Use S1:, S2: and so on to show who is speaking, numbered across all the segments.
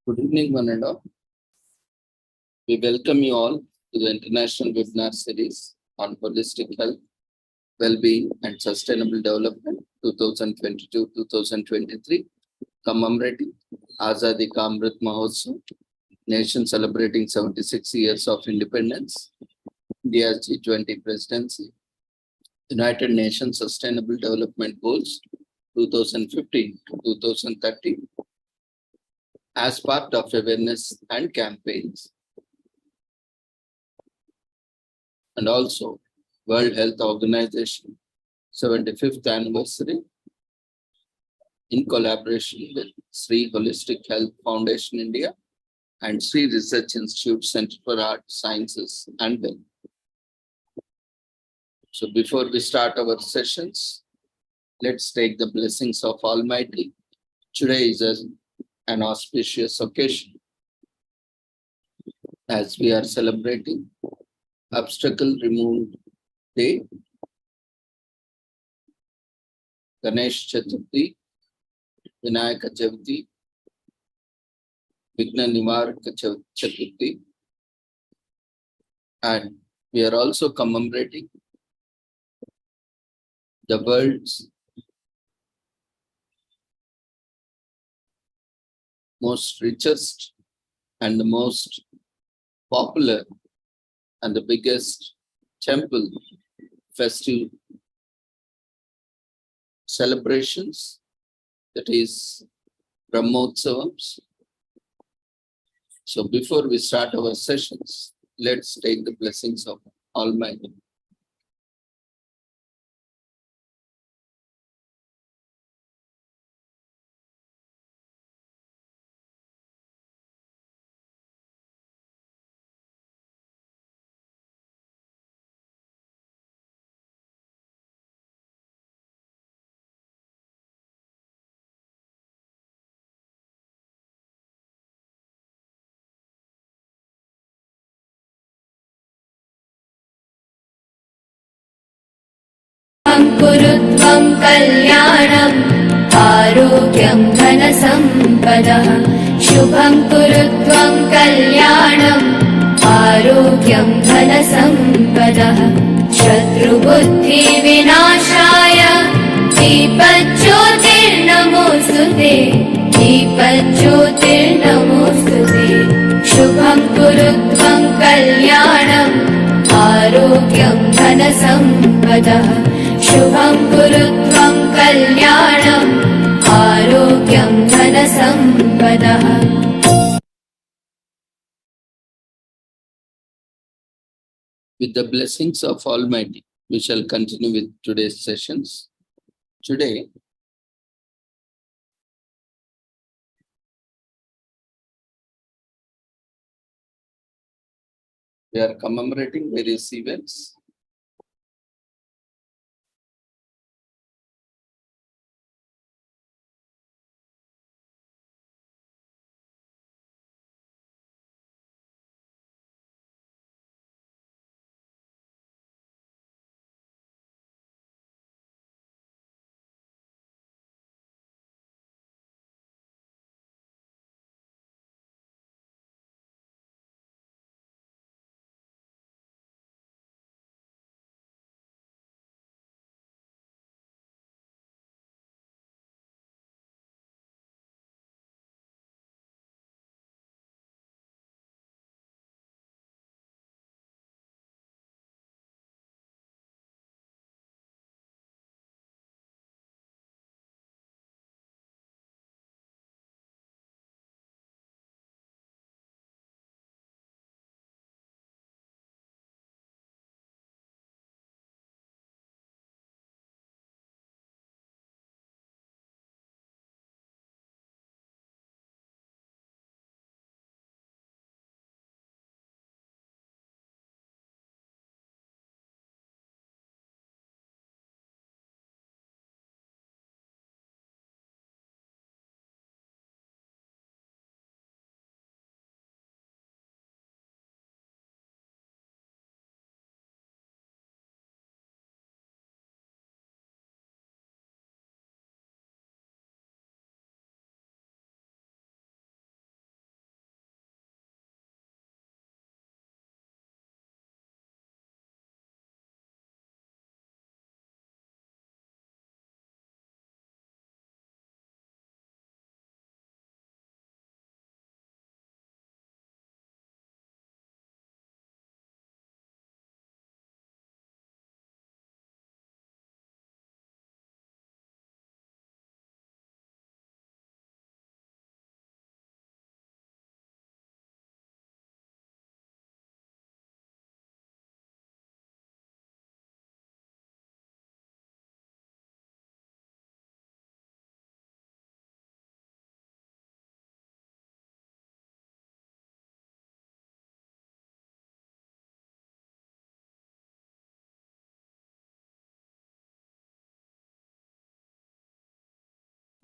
S1: Good evening, one and all. We welcome you all to the International Webinar Series on Holistic Health, Well-being and Sustainable Development 2022-2023, commemorating Azadi Ka Amrit Mahotsav, nation celebrating 76 years of independence, India's G20 presidency, United Nations Sustainable Development Goals 2015 to 2030, as part of awareness and campaigns, and also World Health Organization 75th anniversary in collaboration with Sri Holistic Health Foundation India and Sri Research Institute Center for Art, Sciences and Health. So before we start our sessions, let's take the blessings of Almighty. Today is an auspicious occasion as we are celebrating Obstacle Removal Day, Ganesh Chaturthi, Vinayaka Chavithi, Vigna Nivaraka Chaturthi, and we are also commemorating the world's most richest and the most popular and the biggest temple festive celebrations, that is Brahmotsavams. So before we start our sessions, let's take the blessings of Almighty.
S2: कुरुत्वं कल्याणम् आरोग्यं धनसम्पदः शुभं कुरुत्वं कल्याणम् आरोग्यं धनसम्पदः शत्रुबुद्धिविनाशाय दीपज्योतिर्नमोऽस्तुते दीपज्योतिर्नमोऽस्तुते शुभं कुरुत्वं कल्याणम् आरोग्यं धनसम्पदः शुभं कुरुत्वं कल्याणम् आरोग्यं धनसम्पदः.
S1: With the blessings of Almighty, we shall continue with today's sessions. Today, we are commemorating various events.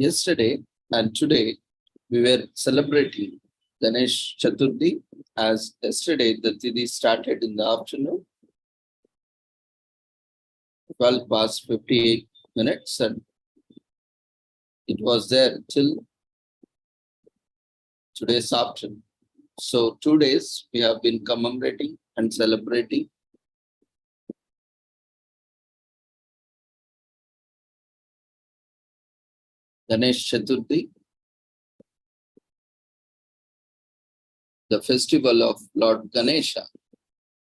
S1: Yesterday and today we were celebrating Ganesh Chaturthi, as yesterday the Tithi started in the afternoon, 12 past 58 minutes, and it was there till today's afternoon. So 2 days we have been commemorating and celebrating Ganesh Chaturthi, the festival of Lord Ganesha,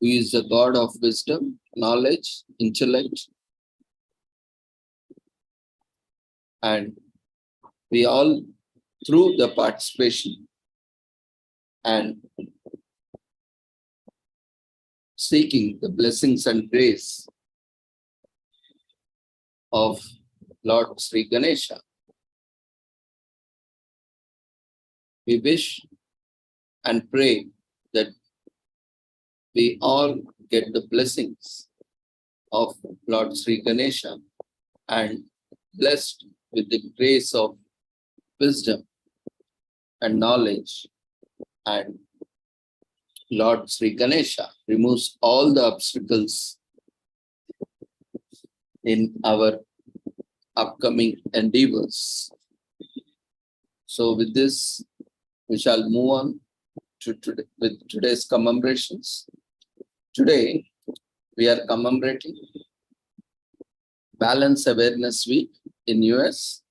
S1: who is the god of wisdom, knowledge, intellect, and we all, through the participation and seeking the blessings and grace of Lord Sri Ganesha, we wish and pray that we all get the blessings of Lord Sri Ganesha and blessed with the grace of wisdom and knowledge, and Lord Sri Ganesha removes all the obstacles in our upcoming endeavors. So with this, we shall move on to with today's commemorations. Today, we are commemorating Balance Awareness Week in US.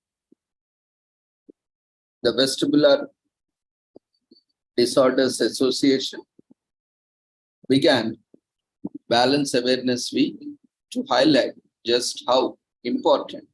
S1: The Vestibular Disorders Association began Balance Awareness Week to highlight just how important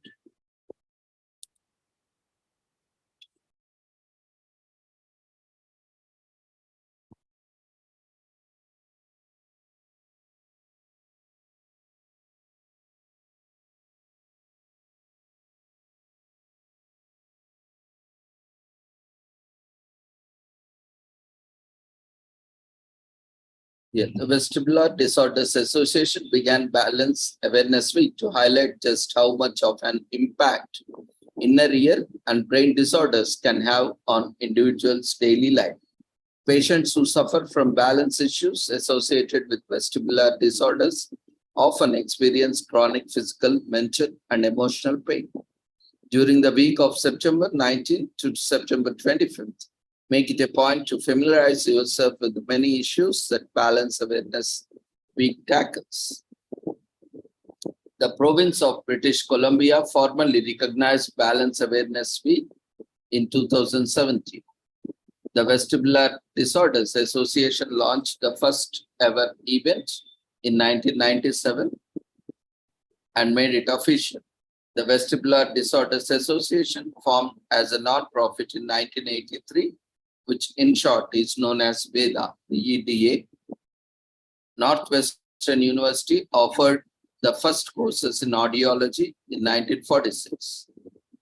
S1: the Vestibular Disorders Association began Balance Awareness Week to highlight just how much of an impact inner ear and brain disorders can have on individuals' daily life. Patients who suffer from balance issues associated with vestibular disorders often experience chronic physical, mental, and emotional pain. During the week of September 19th to September 25th, make it a point to familiarize yourself with the many issues that Balance Awareness Week tackles. The province of British Columbia formally recognized Balance Awareness Week in 2017. The Vestibular Disorders Association launched the first ever event in 1997 and made it official. The Vestibular Disorders Association, formed as a non-profit in 1983, which in short is known as VEDA, VEDA. Northwestern University offered the first courses in audiology in 1946.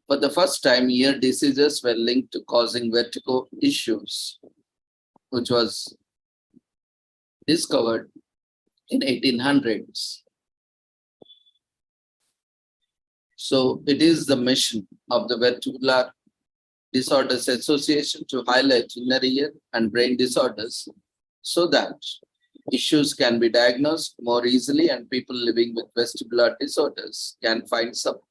S1: For the first time, ear diseases were linked to causing vertigo issues, which was discovered in 1800s. So it is the mission of the Vestibular Disorders Association to highlight inner ear and brain disorders so that issues can be diagnosed more easily and people living with vestibular disorders can find support.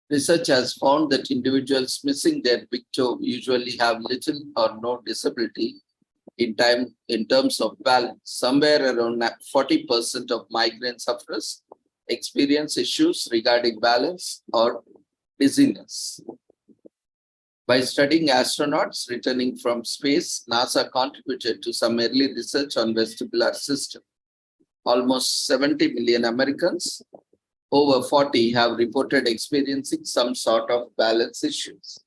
S1: Research has found that individuals missing their big toe usually have little or no disability in terms of balance. Somewhere around 40% of migraine sufferers experience issues regarding balance or dizziness. By studying astronauts returning from space, NASA contributed to some early research on vestibular system. Almost 70 million Americans, over 40, have reported experiencing some sort of balance issues.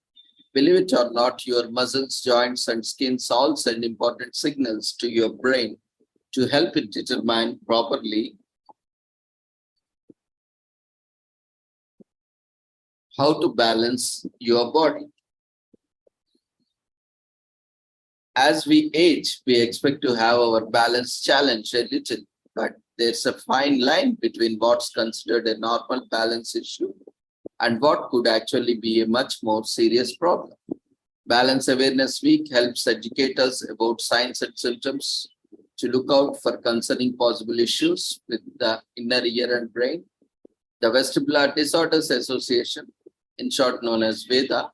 S1: Believe it or not, your muscles, joints, and skins all send important signals to your brain to help it determine properly how to balance your body. As we age, we expect to have our balance challenged a little, but there's a fine line between what's considered a normal balance issue and what could actually be a much more serious problem. Balance Awareness Week helps educate us about signs and symptoms to look out for concerning possible issues with the inner ear and brain. The Vestibular Disorders Association, in short known as VEDA,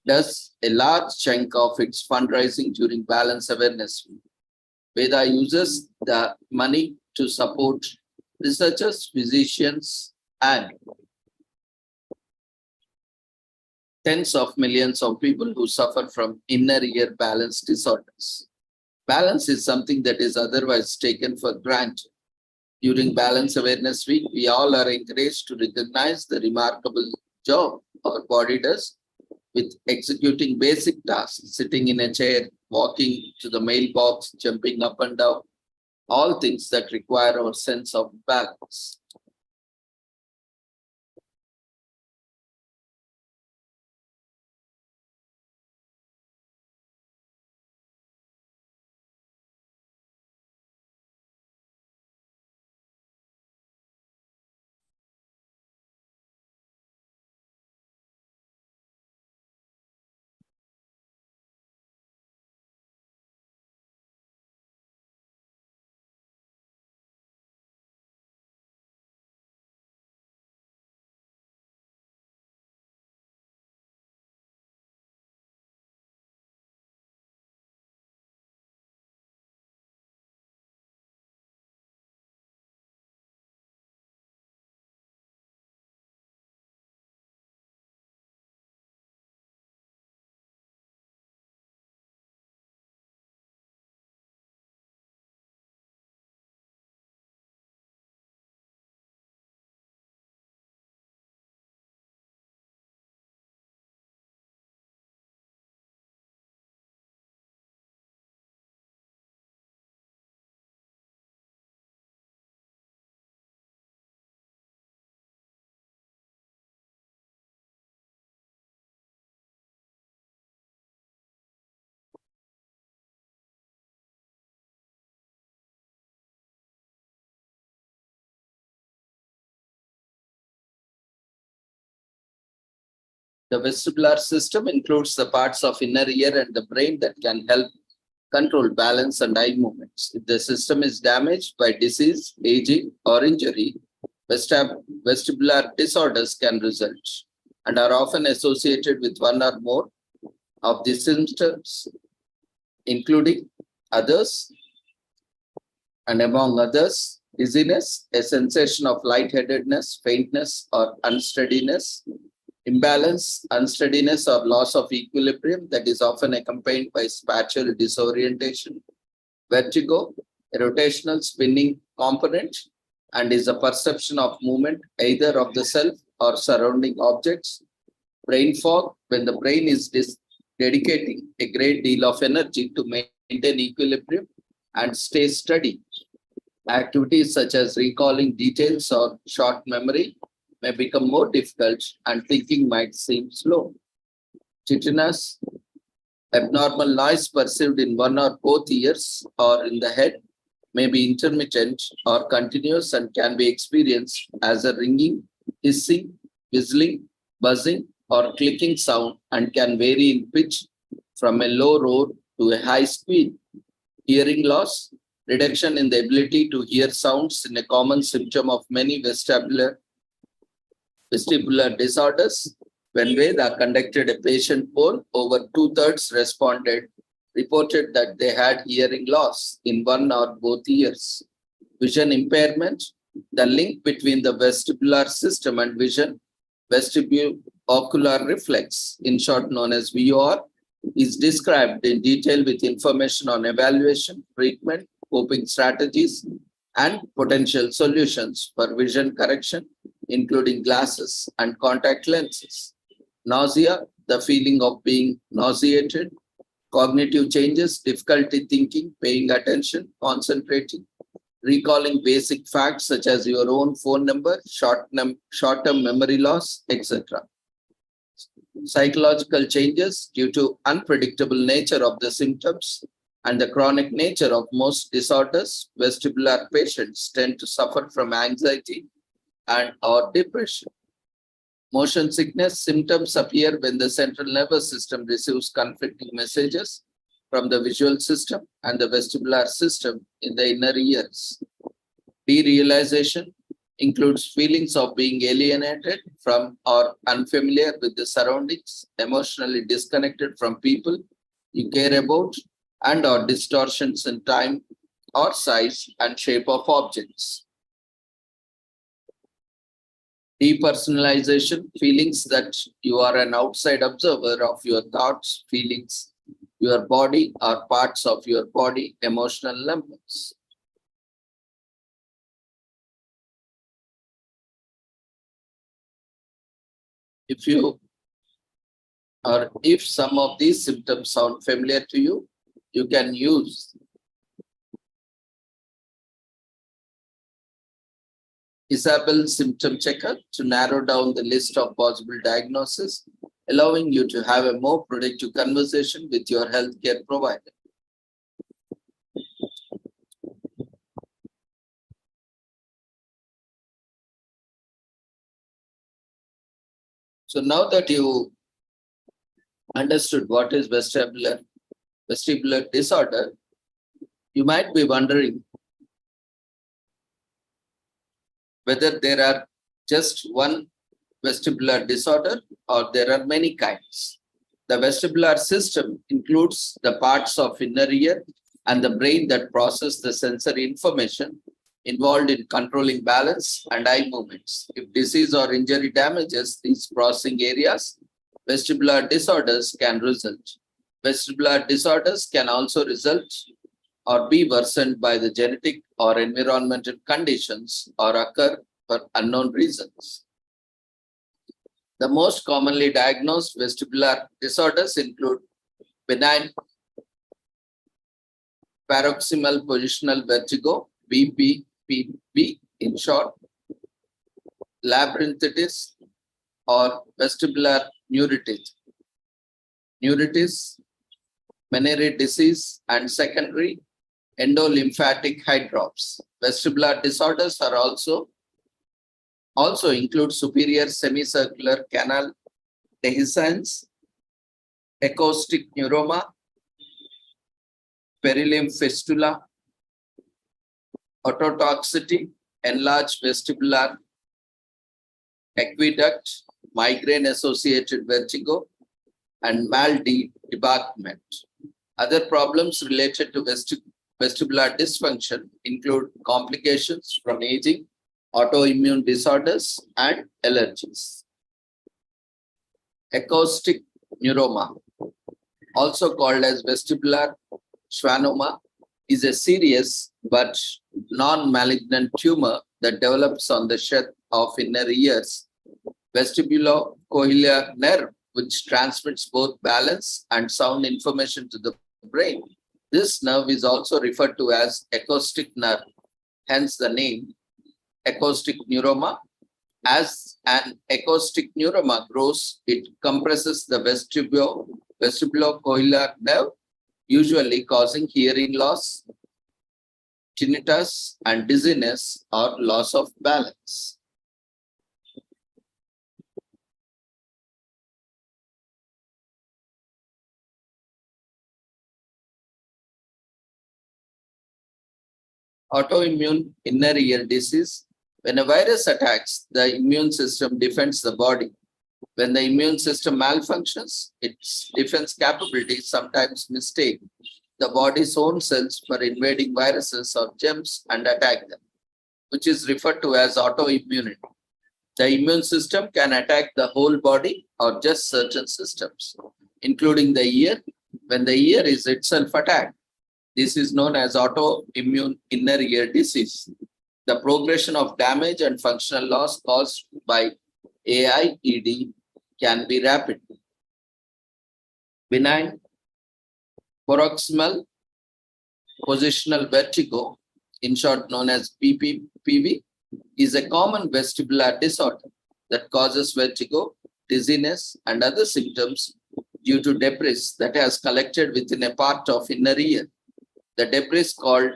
S1: does a large chunk of its fundraising during Balance Awareness Week. VEDA uses the money to support researchers, physicians, and tens of millions of people who suffer from inner ear balance disorders. Balance is something that is otherwise taken for granted. During Balance Awareness Week, we all are encouraged to recognize the remarkable job our body does with executing basic tasks, sitting in a chair, walking to the mailbox, jumping up and down, all things that require our sense of balance. The vestibular system includes the parts of inner ear and the brain that can help control balance and eye movements. If the system is damaged by disease, aging, or injury, vestibular disorders can result and are often associated with one or more of the symptoms, including others, and among others, dizziness, a sensation of lightheadedness, faintness, or unsteadiness, imbalance, unsteadiness, or loss of equilibrium that is often accompanied by spatial disorientation, vertigo, a rotational spinning component, and is a perception of movement either of the self or surrounding objects, brain fog, when the brain is dedicating a great deal of energy to maintain equilibrium and stay steady. Activities such as recalling details or short memory may become more difficult and thinking might seem slow. Tinnitus, abnormal noise perceived in one or both ears or in the head, may be intermittent or continuous and can be experienced as a ringing, hissing, whistling, buzzing, or clicking sound and can vary in pitch from a low roar to a high squeal. Hearing loss, reduction in the ability to hear sounds is a common symptom of many vestibular disorders. When Veda conducted a patient poll, over 2/3 reported that they had hearing loss in one or both ears. Vision impairment, the link between the vestibular system and vision, vestibulocular reflex, in short known as VOR, is described in detail with information on evaluation, treatment, coping strategies, and potential solutions for vision correction, including glasses and contact lenses. Nausea, the feeling of being nauseated. Cognitive changes, difficulty thinking, paying attention, concentrating, recalling basic facts such as your own phone number, short-term memory loss, etc. Psychological changes due to unpredictable nature of the symptoms and the chronic nature of most disorders, vestibular patients tend to suffer from anxiety and or depression. Motion sickness symptoms appear when the central nervous system receives conflicting messages from the visual system and the vestibular system in the inner ears. Derealization includes feelings of being alienated from or unfamiliar with the surroundings, emotionally disconnected from people you care about, and or distortions in time or size and shape of objects. Depersonalization, feelings that you are an outside observer of your thoughts, feelings, your body, or parts of your body, emotional numbers. If some of these symptoms sound familiar to you, you can use Isabel symptom checker to narrow down the list of possible diagnoses, allowing you to have a more productive conversation with your healthcare provider. So now that you understood what is vestibular disorder, you might be wondering whether there are just one vestibular disorder or there are many kinds. The vestibular system includes the parts of inner ear and the brain that process the sensory information involved in controlling balance and eye movements. If disease or injury damages these processing areas, vestibular disorders can result. Vestibular disorders can also result or be worsened by the genetic or environmental conditions or occur for unknown reasons. The most commonly diagnosed vestibular disorders include benign paroxysmal positional vertigo, BPPV in short, labyrinthitis or vestibular neuritis, Meniere's disease, and secondary endolymphatic hydrops. Vestibular disorders are also include superior semicircular canal dehiscence, acoustic neuroma, perilymph fistula, ototoxicity, enlarged vestibular aqueduct, migraine-associated vertigo, and maldebarkment. Other problems related to vestibular dysfunction include complications from aging, autoimmune disorders, and allergies. Acoustic neuroma, also called as vestibular schwannoma, is a serious but non-malignant tumor that develops on the sheath of inner ears, vestibulocochlear nerve, which transmits both balance and sound information to the brain. This nerve is also referred to as acoustic nerve, hence the name acoustic neuroma. As an acoustic neuroma grows, it compresses the vestibulocochlear nerve, usually causing hearing loss, tinnitus, and dizziness or loss of balance. Autoimmune inner ear disease. When a virus attacks, the immune system defends the body. When the immune system malfunctions, its defense capabilities sometimes mistake the body's own cells for invading viruses or germs and attack them, which is referred to as autoimmunity. The immune system can attack the whole body or just certain systems, including the ear. When the ear is itself attacked, this is known as autoimmune inner ear disease. The progression of damage and functional loss caused by AIED can be rapid. Benign paroxysmal positional vertigo, in short known as BPPV, is a common vestibular disorder that causes vertigo, dizziness, and other symptoms due to debris that has collected within a part of inner ear. The debris called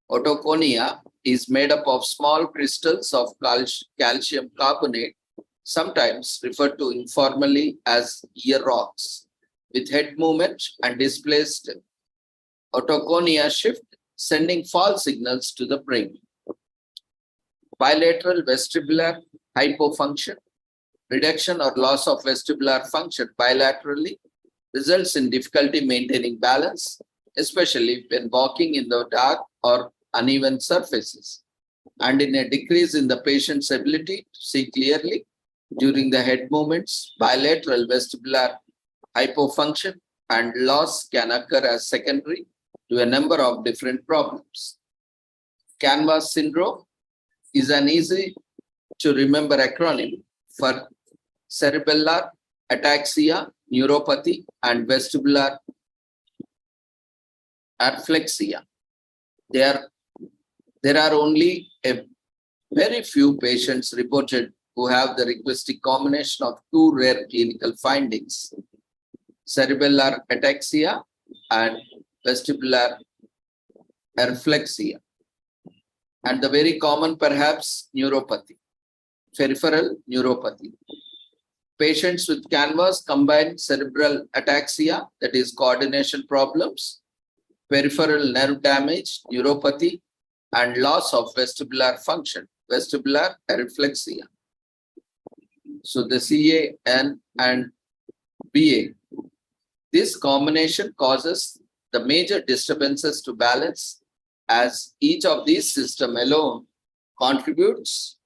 S1: otoconia is made up of small crystals of calcium carbonate, sometimes referred to informally as ear rocks, with head movement and displaced otoconia shift, sending false signals to the brain. Bilateral vestibular hypofunction, reduction or loss of vestibular function bilaterally results in difficulty maintaining balance, especially when walking in the dark or uneven surfaces, and in a decrease in the patient's ability to see clearly during the head movements. Bilateral vestibular hypofunction and loss can occur as secondary to a number of different problems. Canvas syndrome is an easy to remember acronym for cerebellar ataxia, neuropathy, and vestibular atflexia. There are only a very few patients reported who have the requisite combination of two rare clinical findings, cerebellar ataxia and vestibular atflexia, and the very common perhaps neuropathy, peripheral neuropathy. Patients with canvas combined cerebral ataxia, that is coordination problems, peripheral nerve damage, neuropathy, and loss of vestibular function, vestibular atflexia. So the CAN and BA. This combination causes the major disturbances to balance, as each of these systems alone contributes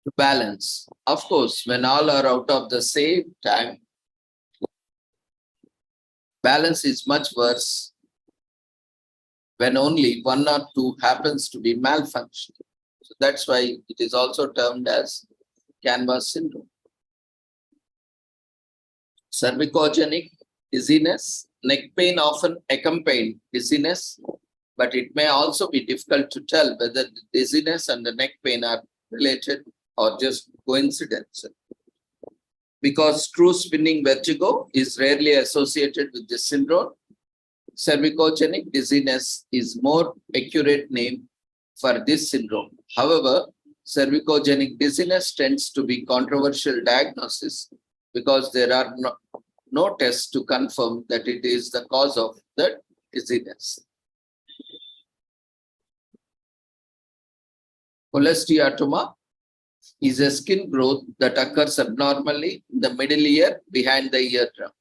S1: to balance. Of course, when all are out of the same time, balance is much worse when only one or two happens to be malfunctioning. So that's why it is also termed as canvas syndrome. Cervicogenic dizziness, neck pain often accompany dizziness, but it may also be difficult to tell whether the dizziness and the neck pain are related or just coincidental. Because true spinning vertigo is rarely associated with this syndrome, cervicogenic dizziness is more accurate name for this syndrome. However, cervicogenic dizziness tends to be controversial diagnosis because there are no tests to confirm that it is the cause of the dizziness. Cholesteatoma is a skin growth that occurs abnormally in the middle ear behind the eardrum.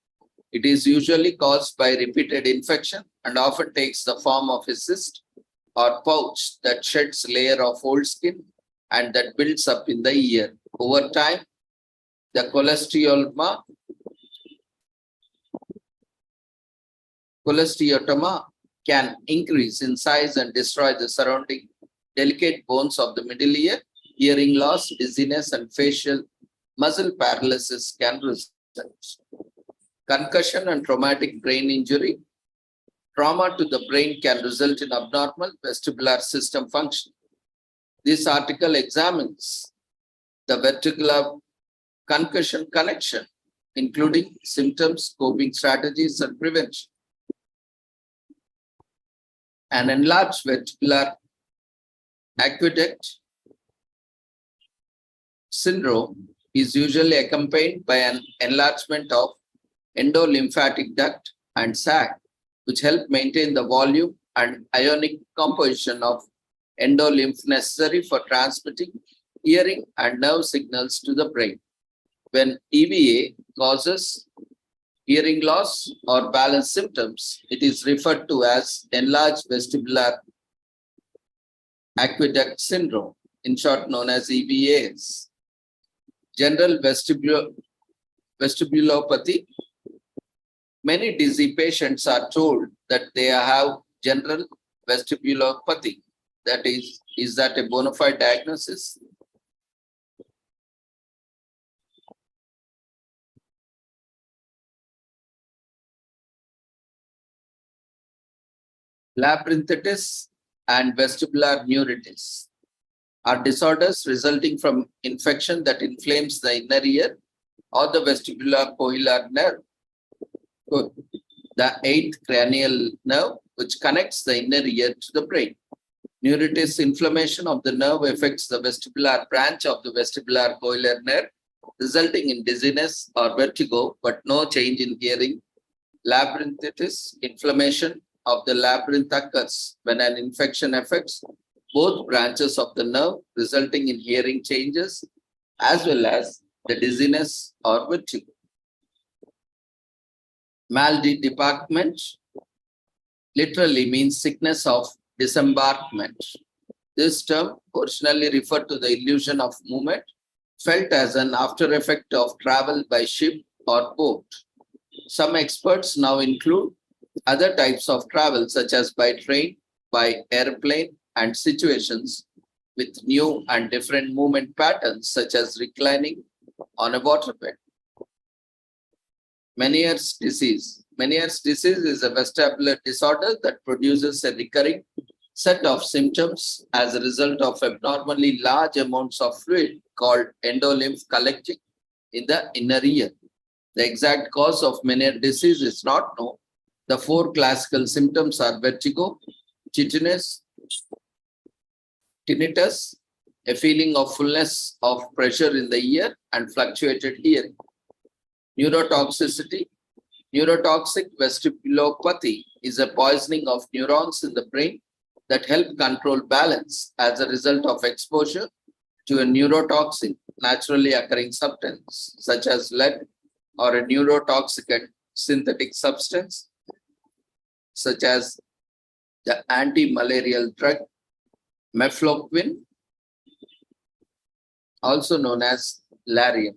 S1: It is usually caused by repeated infection and often takes the form of a cyst or pouch that sheds a layer of old skin and that builds up in the ear. Over time, the cholesteatoma can increase in size and destroy the surrounding delicate bones of the middle ear. Hearing loss, dizziness, and facial muscle paralysis can result. Concussion and traumatic brain injury. Trauma to the brain can result in abnormal vestibular system function. This article examines the vertibular concussion connection, including symptoms, coping strategies, and prevention. An enlarged vestibular aqueduct syndrome is usually accompanied by an enlargement of endolymphatic duct and sac, which help maintain the volume and ionic composition of endolymph necessary for transmitting hearing and nerve signals to the brain. When EVA causes hearing loss or balance symptoms, it is referred to as enlarged vestibular aqueduct syndrome, in short known as EVAs. General vestibulopathy. Many dizzy patients are told that they have general vestibulopathy. That is that a bona fide diagnosis? Labyrinthitis and vestibular neuritis are disorders resulting from infection that inflames the inner ear or the vestibular cochlear nerve. Good. The eighth cranial nerve, which connects the inner ear to the brain. Neuritis inflammation of the nerve affects the vestibular branch of the vestibular cochlear nerve, resulting in dizziness or vertigo, but no change in hearing. Labyrinthitis, inflammation of the labyrinth occurs when an infection affects both branches of the nerve, resulting in hearing changes as well as the dizziness or vertigo. Maldepartment literally means sickness of disembarkment. This term originally referred to the illusion of movement felt as an after effect of travel by ship or boat. Some experts now include other types of travel, such as by train, by airplane, and situations with new and different movement patterns, such as reclining on a waterbed. Meniere's disease. Meniere's disease is a vestibular disorder that produces a recurring set of symptoms as a result of abnormally large amounts of fluid called endolymph collecting in the inner ear. The exact cause of Meniere disease is not known. The four classical symptoms are vertigo, tinnitus, a feeling of fullness of pressure in the ear, and fluctuated hearing. Neurotoxicity. Neurotoxic vestibulopathy is a poisoning of neurons in the brain that help control balance as a result of exposure to a neurotoxin, naturally occurring substance, such as lead, or a neurotoxic synthetic substance, such as the anti-malarial drug mefloquine, also known as Lariam.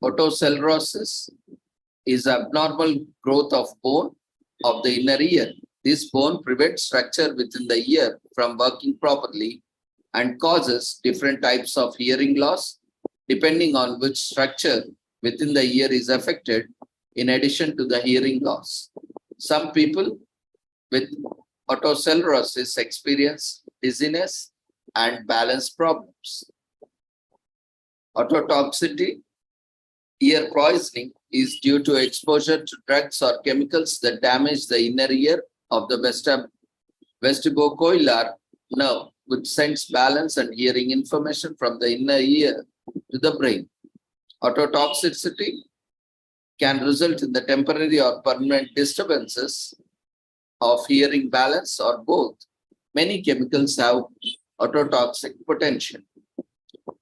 S1: Otosclerosis is abnormal growth of bone of the inner ear. This bone prevents structure within the ear from working properly and causes different types of hearing loss depending on which structure within the ear is affected, in addition to the hearing loss. Some people with otosclerosis experience dizziness and balance problems. Ototoxicity, ear poisoning, is due to exposure to drugs or chemicals that damage the inner ear of the vestibulocochlear nerve, which sends balance and hearing information from the inner ear to the brain. Ototoxicity can result in the temporary or permanent disturbances of hearing balance or both. Many chemicals have ototoxic potential.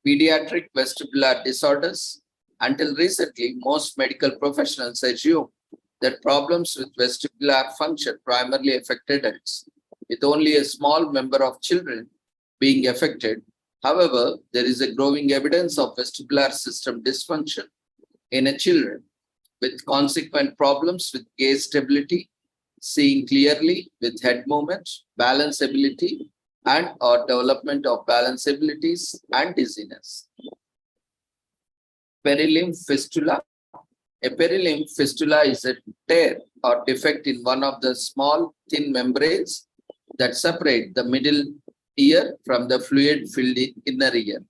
S1: Pediatric vestibular disorders. Until recently, most medical professionals assume that problems with vestibular function primarily affect adults, with only a small number of children being affected. However, there is a growing evidence of vestibular system dysfunction in children, with consequent problems with gaze stability, seeing clearly with head movement, balance ability, and or development of balance abilities and dizziness. Perilymph fistula. A perilymph fistula is a tear or defect in one of the small thin membranes that separate the middle ear from the fluid-filled inner ear.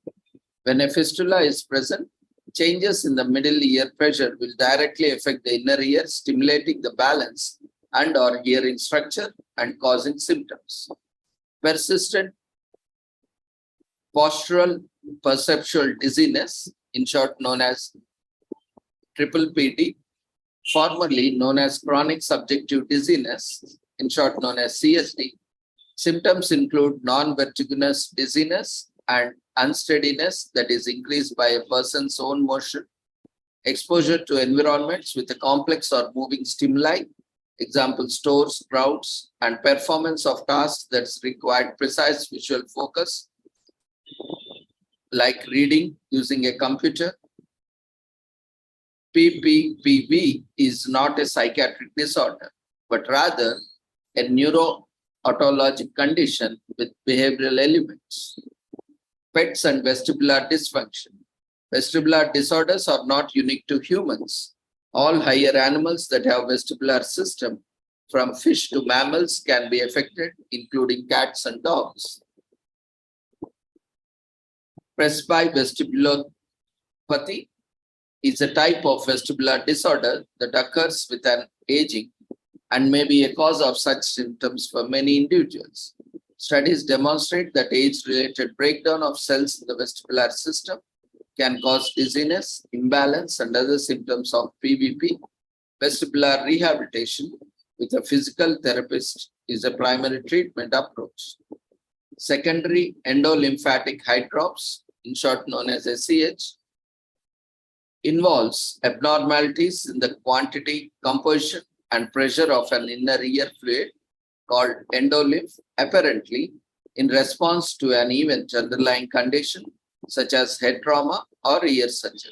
S1: When a fistula is present, changes in the middle ear pressure will directly affect the inner ear, stimulating the balance and or hearing structure and causing symptoms. Persistent postural perceptual dizziness, in short known as triple PD, formerly known as chronic subjective dizziness, in short known as CSD. Symptoms include non-vertiginous dizziness and unsteadiness that is increased by a person's own motion, exposure to environments with a complex or moving stimuli, example stores, crowds, and performance of tasks that require precise visual focus, like reading using a computer. PPPV is not a psychiatric disorder, but rather a neuro-otologic condition with behavioral elements. Pets and vestibular dysfunction. Vestibular disorders are not unique to humans. All higher animals that have vestibular system, from fish to mammals, can be affected, including cats and dogs. Presbyvestibulopathy is a type of vestibular disorder that occurs with an aging and may be a cause of such symptoms for many individuals. Studies demonstrate that age-related breakdown of cells in the vestibular system can cause dizziness, imbalance, and other symptoms of PVP. Vestibular rehabilitation with a physical therapist is a primary treatment approach. Secondary endolymphatic hydrops, in short known as SEH, involves abnormalities in the quantity, composition, and pressure of an inner ear fluid called endolymph, apparently in response to an event underlying condition such as head trauma or ear surgery.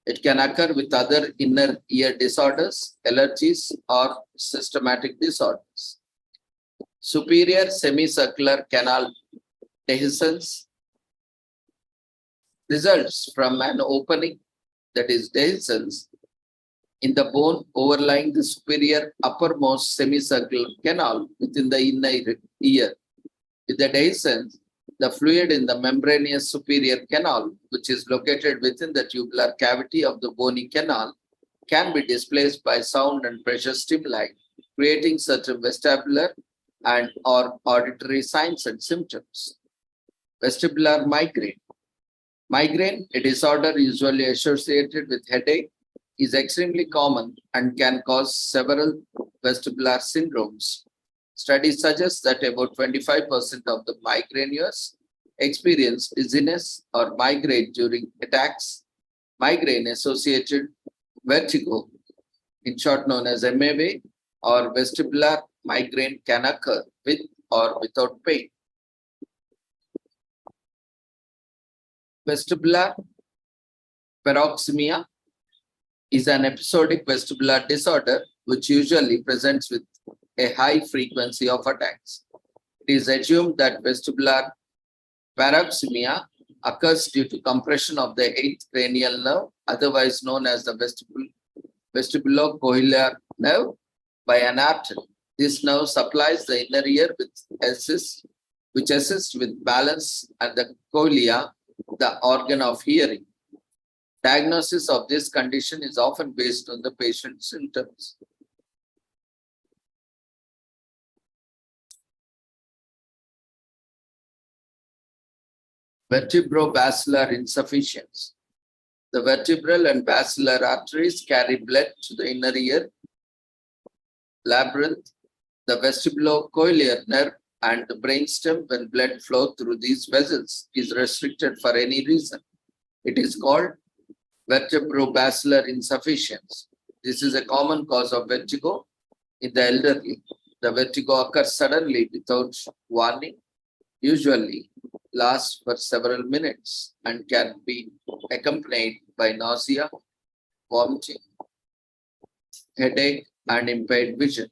S1: It can occur with other inner ear disorders, allergies, or systematic disorders. Superior semicircular canal dehiscence results from an opening, that is dehiscence, in the bone overlying the superior uppermost semicircular canal within the inner ear. With the dehiscence, the fluid in the membranous superior canal, which is located within the tubular cavity of the bony canal, can be displaced by sound and pressure stimuli, creating certain vestibular and or auditory signs and symptoms. Vestibular migraine. Migraine, a disorder usually associated with headache, is extremely common and can cause several vestibular syndromes. Studies suggest that about 25% of the migraineurs experience dizziness or migraine during attacks. Migraine-associated vertigo, in short known as MAV, or vestibular migraine can occur with or without pain. Vestibular paroxysmia is an episodic vestibular disorder which usually presents with a high frequency of attacks. It is assumed that vestibular paroxysmia occurs due to compression of the 8th cranial nerve, otherwise known as the vestibulocochlear nerve, by an artery. This nerve supplies the inner ear which assists with balance, and the cochlea, the organ of hearing. Diagnosis of this condition is often based on the patient's symptoms. Vertebrovascular insufficiency. The vertebral and basilar arteries carry blood to the inner ear labyrinth, the vestibulocochlear nerve, and the brainstem. When blood flow through these vessels is restricted for any reason, it is called vertebrovascular insufficiency. This is a common cause of vertigo in the elderly. The vertigo occurs suddenly without warning, usually lasts for several minutes, and can be accompanied by nausea, vomiting, headache, and impaired vision.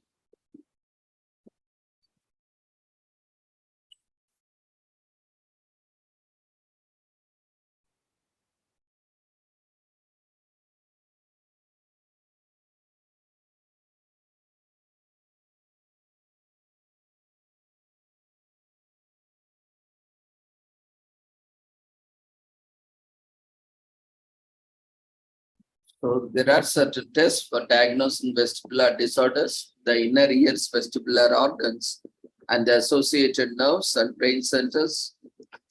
S1: So there are certain tests for diagnosing vestibular disorders. The inner ear's vestibular organs and the associated nerves and brain centers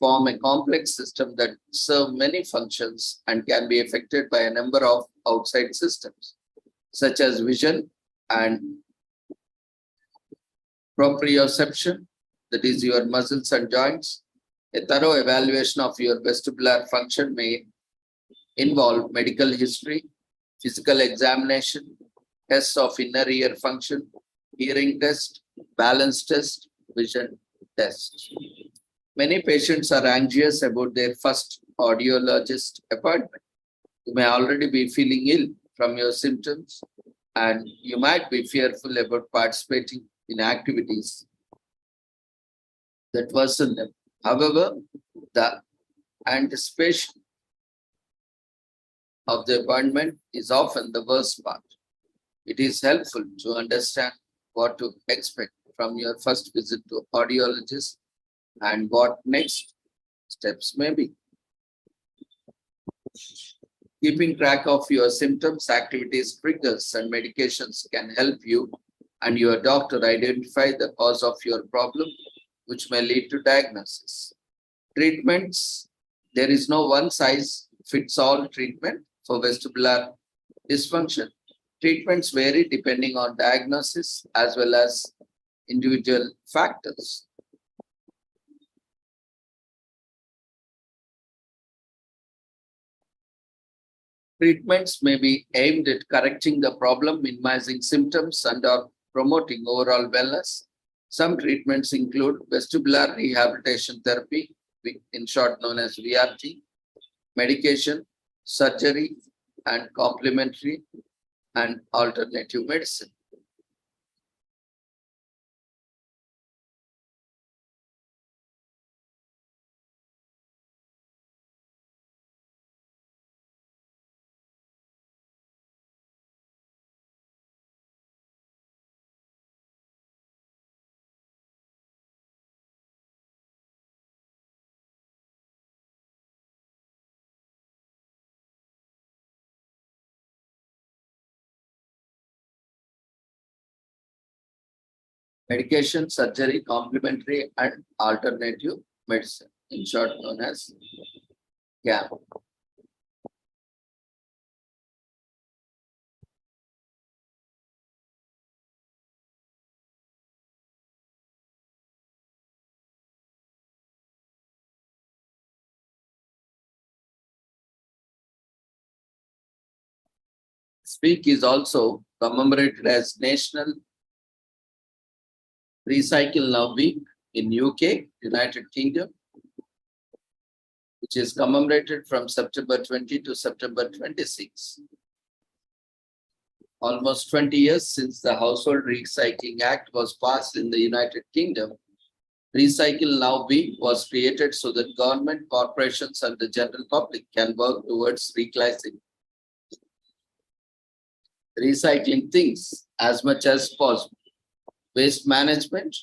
S1: form a complex system that serve many functions and can be affected by a number of outside systems, such as vision and proprioception, that is your muscles and joints. A thorough evaluation of your vestibular function may involve medical history, physical examination, tests of inner ear function, hearing test, balance test, vision test. Many patients are anxious about their first audiologist appointment. You may already be feeling ill from your symptoms, and you might be fearful about participating in activities that worsen them. However, the anticipation of the appointment is often the worst part. It is helpful to understand what to expect from your first visit to audiologist and what next steps may be. Keeping track of your symptoms, activities, triggers, and medications can help you and your doctor identify the cause of your problem, which may lead to diagnosis. Treatments, there is no one size fits all treatment for vestibular dysfunction. Treatments vary depending on diagnosis as well as individual factors. Treatments may be aimed at correcting the problem, minimizing symptoms, and/or promoting overall wellness. Some treatments include vestibular rehabilitation therapy, in short known as VRT, medication, surgery, and complementary and alternative medicine. Medication, surgery, complementary, and alternative medicine, in short known as CAM. This week is also commemorated as National Recycle Now Week in UK, United Kingdom, which is commemorated from September 20 to September 26. Almost 20 years since the Household Recycling Act was passed in the United Kingdom, Recycle Now Week was created so that government, corporations, and the general public can work towards recycling things as much as possible. Waste management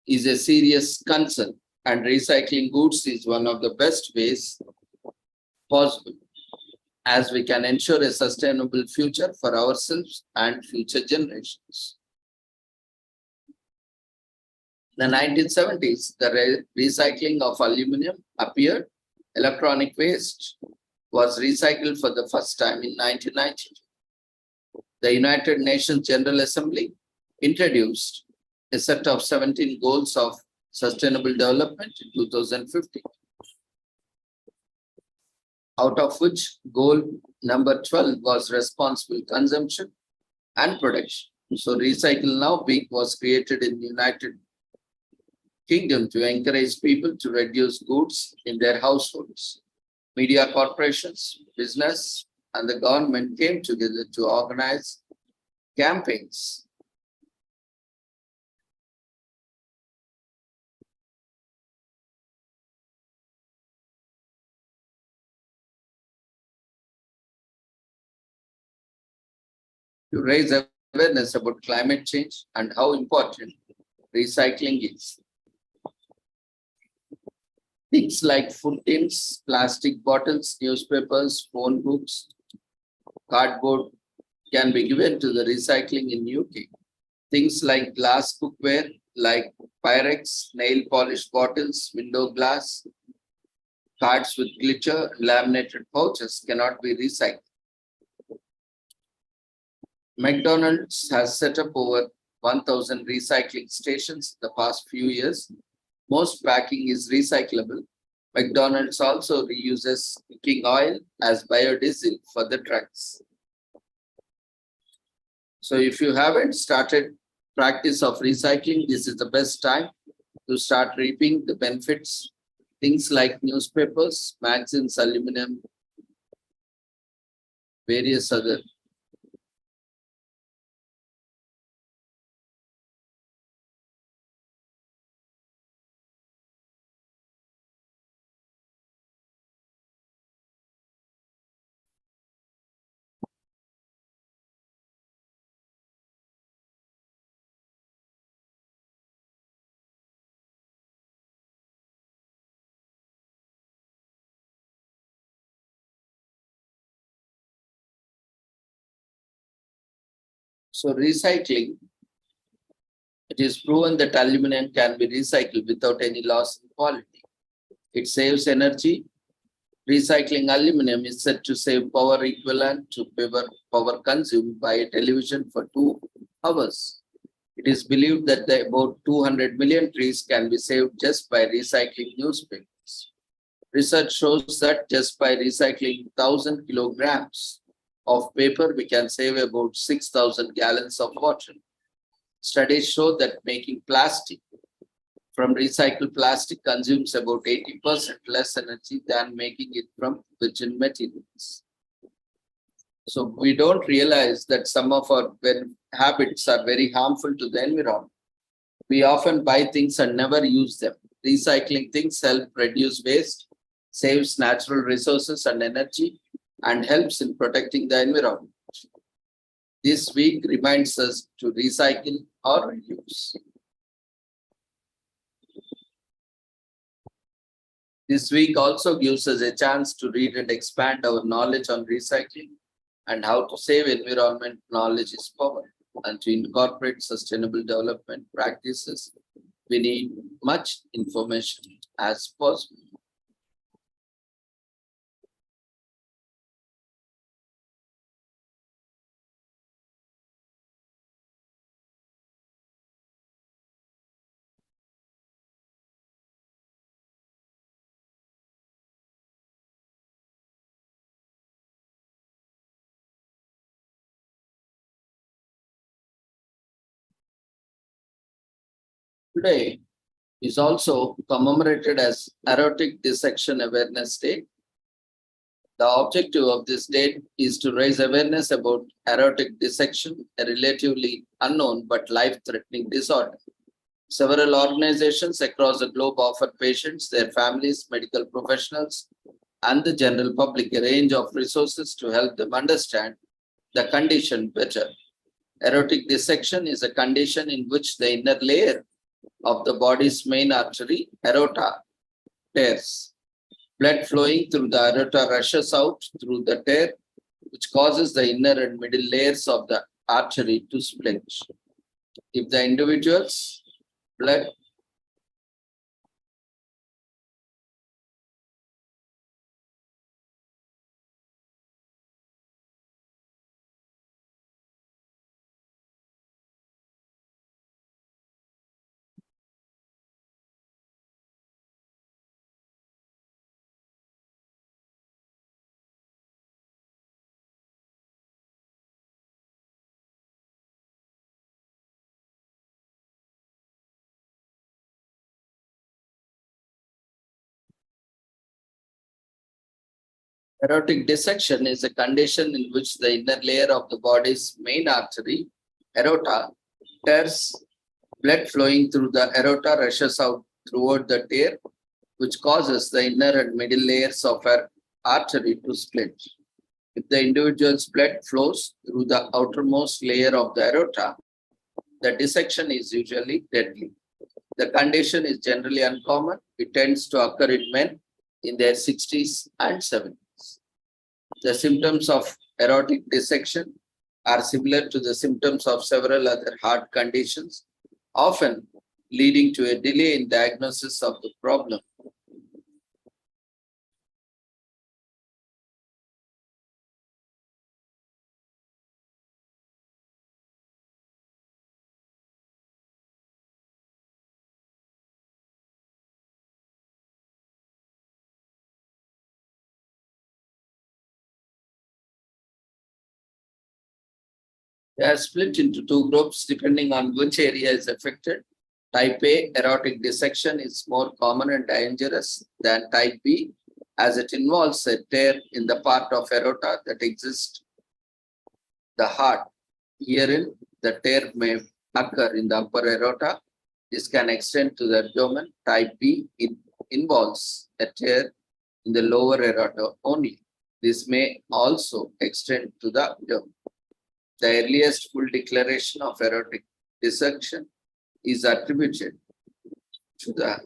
S1: is a serious concern, and recycling goods is one of the best ways possible, as we can ensure a sustainable future for ourselves and future generations. In the 1970s, the recycling of aluminum appeared. Electronic waste was recycled for the first time in 1992. The United Nations General Assembly introduced a set of 17 goals of sustainable development in 2015, out of which goal number 12 was responsible consumption and production. So Recycle Now Week was created in the United Kingdom to encourage people to reduce goods in their households. Media corporations, business, and the government came together to organize campaigns. To raise awareness about climate change and how important recycling is. Things like food tins, plastic bottles, newspapers, phone books, cardboard can be given to the recycling in UK. Things like glass cookware, like Pyrex, nail polish bottles, window glass, cards with glitter, laminated pouches cannot be recycled. McDonald's has set up over 1,000 recycling stations in the past few years. Most packing is recyclable. McDonald's also reuses cooking oil as biodiesel for the trucks. So if you haven't started practice of recycling, this is the best time to start reaping the benefits. Things like newspapers, magazines, aluminum, various other So recycling, it is proven that aluminum can be recycled without any loss in quality. It saves energy. Recycling aluminum is said to save power equivalent to power consumed by a television for 2 hours. It is believed that about 200 million trees can be saved just by recycling newspapers. Research shows that just by recycling 1,000 kilograms of paper, we can save about 6,000 gallons of water. Studies show that making plastic from recycled plastic consumes about 80% less energy than making it from virgin materials. So we don't realize that some of our habits are very harmful to the environment. We often buy things and never use them. Recycling things help reduce waste, saves natural resources and energy, and helps in protecting the environment. This week reminds us to recycle or reuse. This week also gives us a chance to read and expand our knowledge on recycling and how to save environment. Knowledge is power. And to incorporate sustainable development practices, we need much information as possible. Today is also commemorated as Aortic Dissection Awareness Day. The objective of this day is to raise awareness about aortic dissection, a relatively unknown but life-threatening disorder. Several organizations across the globe offer patients, their families, medical professionals, and the general public a range of resources to help them understand the condition better. Aortic dissection is a condition in which the inner layer of the body's main artery, aorta, tears. Blood flowing through the aorta rushes out through the tear, which causes the inner and middle layers of the artery to split. If the individual's blood aortic dissection is a condition in which the inner layer of the body's main artery, aorta, tears. Blood flowing through the aorta rushes out throughout the tear, which causes the inner and middle layers of our artery to split. If the individual's blood flows through the outermost layer of the aorta, the dissection is usually deadly. The condition is generally uncommon. It tends to occur in men in their 60s and 70s. The symptoms of aortic dissection are similar to the symptoms of several other heart conditions, often leading to a delay in diagnosis of the problem. They are split into two groups depending on which area is affected. Type A, aortic dissection, is more common and dangerous than type B, as it involves a tear in the part of aorta that exists the heart. Herein, the tear may occur in the upper aorta. This can extend to the abdomen. Type B, it involves a tear in the lower aorta only. This may also extend to the abdomen. The earliest full declaration of aortic dissection is attributed to the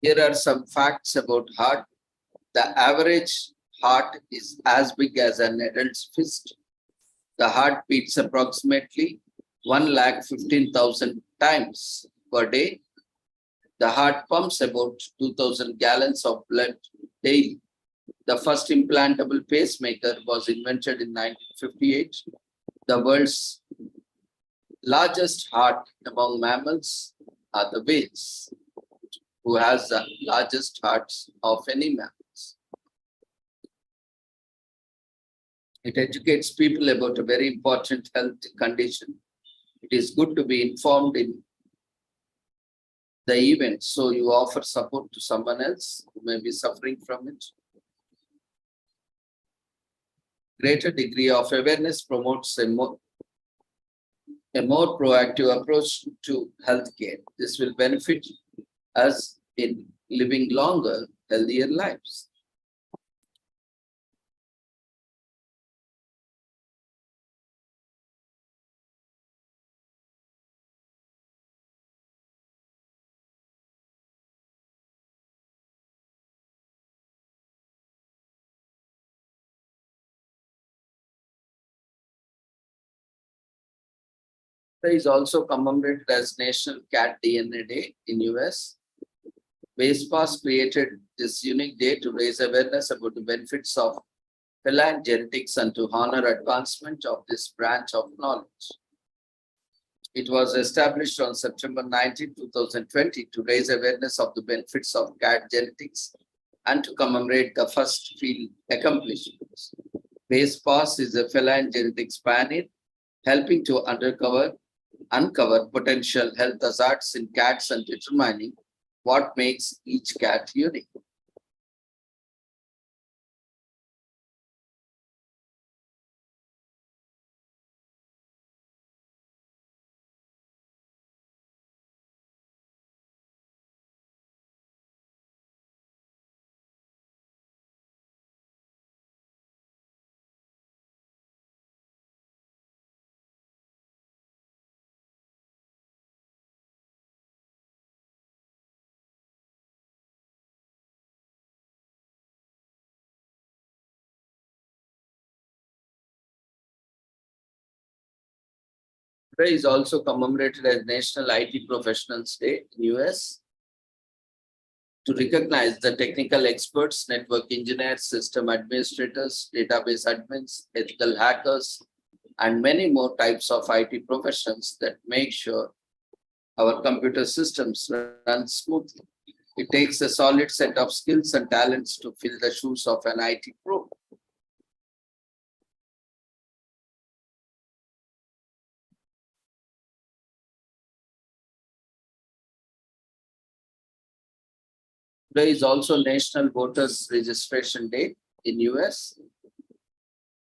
S1: Here are some facts about heart. The average heart is as big as an adult's fist. The heart beats approximately 1,15,000 times per day. The heart pumps about 2,000 gallons of blood daily. The first implantable pacemaker was invented in 1958. The world's largest heart among mammals are the whales, who has the largest hearts of any mammals. It educates people about a very important health condition. It is good to be informed in the event, so you offer support to someone else who may be suffering from it. Greater degree of awareness promotes a more proactive approach to healthcare. This will benefit us in living longer, healthier lives. Today is also commemorated as National Cat DNA Day in US. WSPAS created this unique day to raise awareness about the benefits of feline genetics and to honor advancement of this branch of knowledge. It was established on September 19, 2020 to raise awareness of the benefits of cat genetics and to commemorate the first field accomplishments. WSPAS is a feline genetics pioneer, helping to uncover potential health hazards in cats and determining what makes each cat unique. Today is also commemorated as National IT Professionals Day in US to recognize the technical experts, network engineers, system administrators, database admins, ethical hackers, and many more types of IT professions that make sure our computer systems run smoothly. It takes a solid set of skills and talents to fill the shoes of an IT pro. Today is also National Voters Registration Day in US.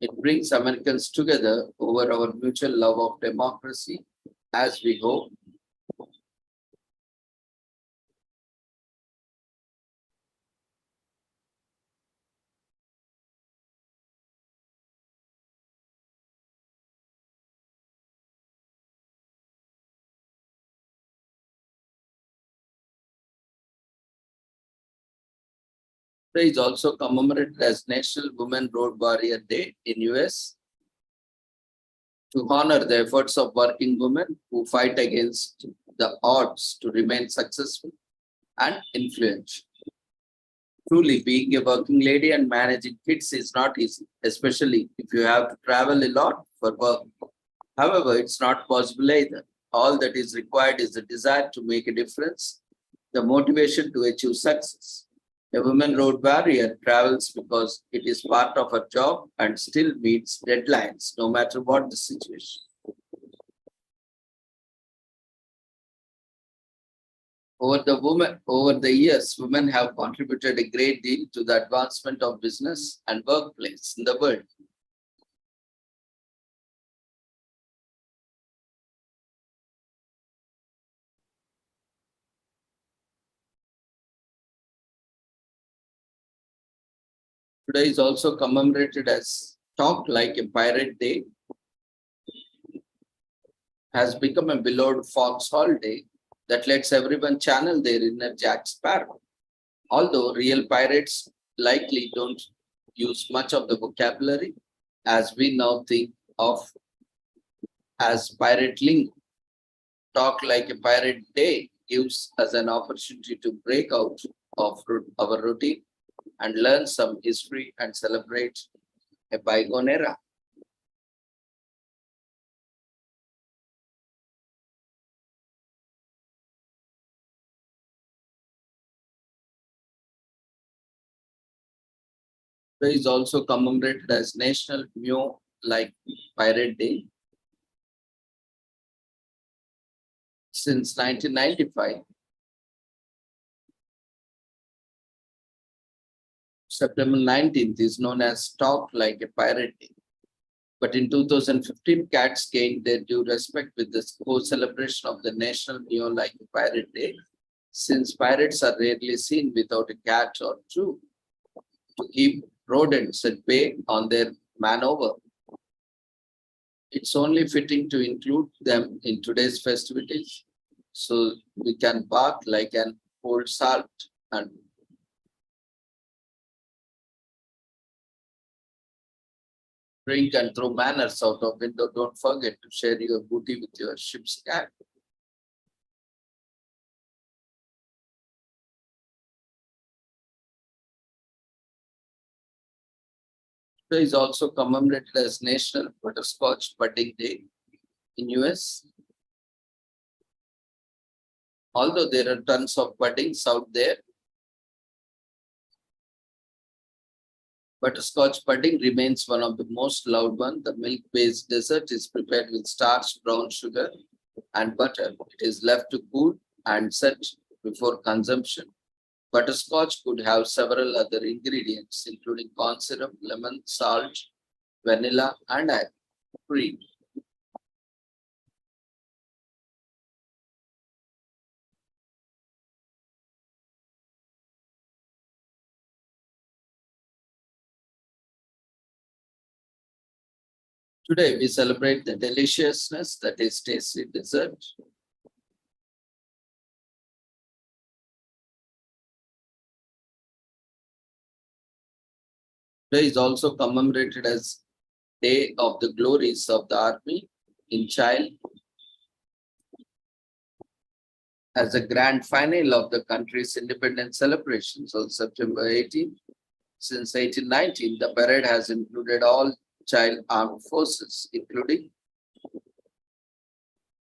S1: It brings Americans together over our mutual love of democracy, as we hope. Today is also commemorated as National Women Road Warrior Day in US to honor the efforts of working women who fight against the odds to remain successful and influential. Truly, being a working lady and managing kids is not easy, especially if you have to travel a lot for work. However, it's not possible either. All that is required is the desire to make a difference, the motivation to achieve success. A woman road warrior travels because it is part of her job and still meets deadlines, no matter what the situation. Over the years, women have contributed a great deal to the advancement of business and workplace in the world. Today is also commemorated as Talk Like a Pirate Day. Has become a beloved foxhole day that lets everyone channel their inner Jack Sparrow. Although real pirates likely don't use much of the vocabulary as we now think of as pirate lingo. Talk Like a Pirate Day gives us an opportunity to break out of our routine and learn some history and celebrate a bygone era. Today is also commemorated as National Meow Like Pirate Day. Since 1995, September 19th is known as Talk Like a Pirate Day. But in 2015, cats gained their due respect with the co-celebration of the National Meow Like a Pirate Day, since pirates are rarely seen without a cat or two to keep rodents at bay on their maneuver. It's only fitting to include them in today's festivities so we can bark like an old salt and drink and throw manners out of window. Don't forget to share your booty with your ship's cat. Today is also commemorated as National Butterscotch Budding Day in US. Although there are tons of buddings out there, butterscotch pudding remains one of the most loved ones. The milk-based dessert is prepared with starch, brown sugar, and butter. It is left to cool and set before consumption. Butterscotch could have several other ingredients, including corn syrup, lemon, salt, vanilla, and cream. Today, we celebrate the deliciousness that is tasty dessert. Today is also commemorated as Day of the Glories of the Army in Chile. As a grand final of the country's independence celebrations on September 18. Since 1819, the parade has included all Chilean armed forces, including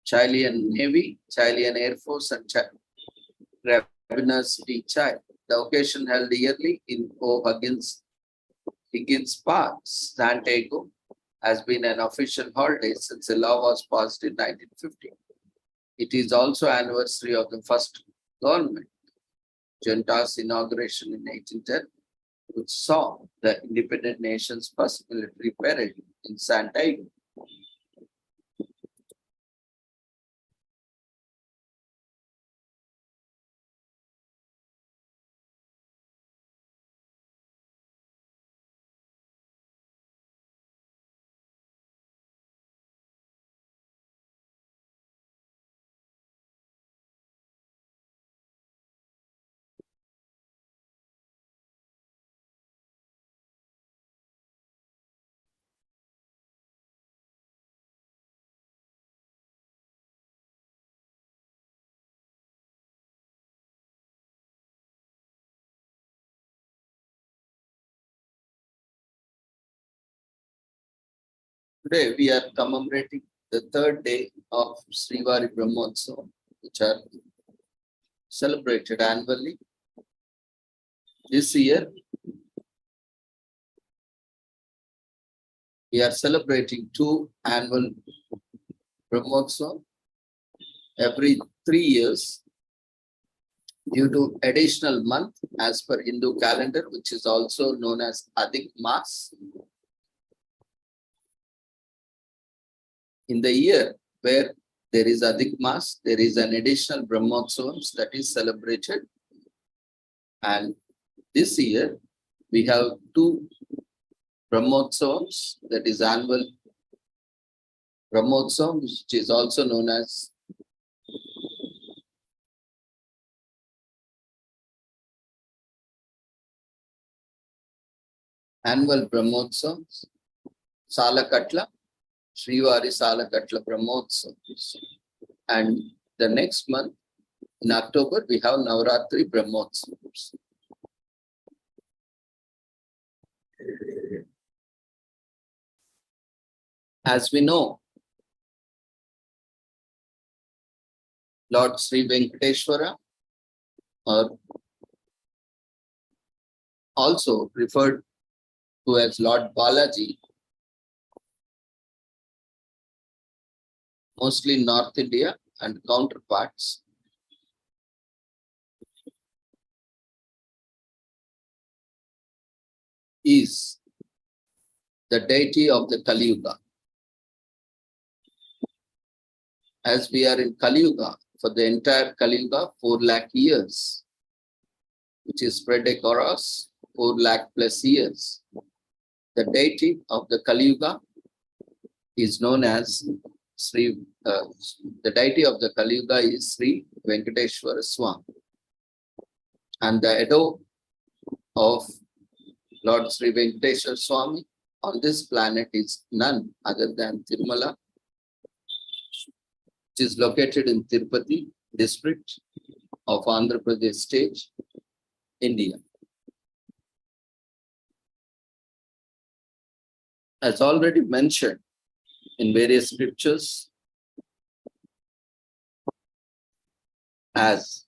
S1: Chilean Navy, Chilean Air Force, and Carabiners de Chile. The occasion held yearly in O'Higgins Park, Santiago, has been an official holiday since the law was passed in 1950. It is also anniversary of the first government junta's inauguration in 1810, which saw the independent nation's first military parade in Santiago. Today, we are commemorating the third day of Srivari Brahmotsav, which are celebrated annually. This year, we are celebrating 2 annual Brahmotsav every 3 years due to additional month as per Hindu calendar, which is also known as Adhik Mas. In the year where there is Adhik Mas, there is an additional Brahmotsav that is celebrated. And this year, we have 2 Brahmotsavs, that is annual Brahmotsav, which is also known as annual Brahmotsav, Salakatla, Srivari Salakatla Brahmotsav. And the next month, in October, we have Navratri Brahmotsav. As we know, Lord Sri Venkateshwara, or also referred to as Lord Balaji, mostly North India and counterparts, is the deity of the Kali Yuga. As we are in Kali Yuga, for the entire Kali Yuga, 4 lakh years, which is spread across 4 lakh plus years. The deity of the Kali Yuga is known as the deity of the Kali Yuga is Sri Venkateshwara Swami. And the Edo of Lord Sri Venkateshwara Swami on this planet is none other than Tirumala, which is located in Tirupati district of Andhra Pradesh state, India. As already mentioned in various scriptures, as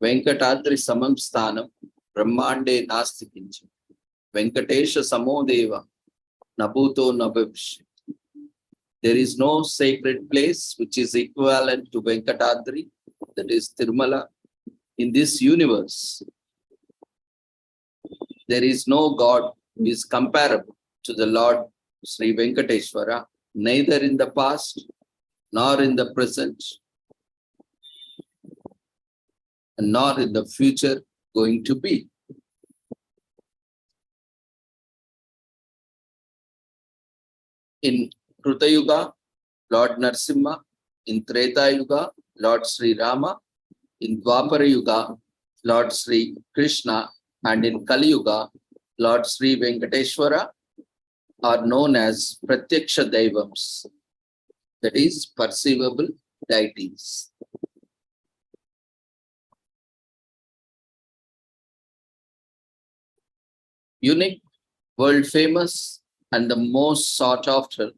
S1: Venkatadri Samam Sthanam Brahmande Nasti Kincham Venkatesha Samodeva Nabhuto Nabhavishya. There is no sacred place which is equivalent to Venkatadri, that is Tirumala, in this universe. There is no God who is comparable to the Lord Sri Venkateshwara, neither in the past nor in the present, and nor in the future going to be. In Kruta Yuga, Lord Narsimha; in Treta Yuga, Lord Sri Rama; in Dwapara Yuga, Lord Sri Krishna; and in Kali Yuga, Lord Sri Venkateshwara are known as Pratyaksha Devams, that is, perceivable deities. Unique, world famous, and the most sought after,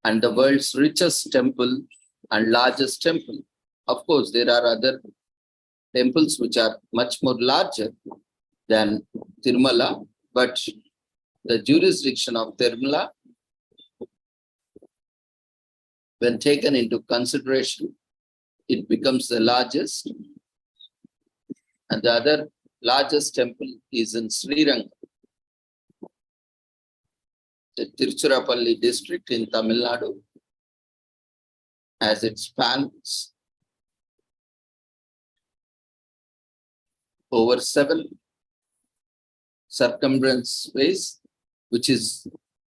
S1: and the world's richest temple and largest temple. Of course, there are other temples which are much more larger than Tirumala, but the jurisdiction of Tirumala, when taken into consideration, it becomes the largest, and the other largest temple is in Srirangam, the Tiruchirappalli district in Tamil Nadu, as it spans over 7 circumference space, which is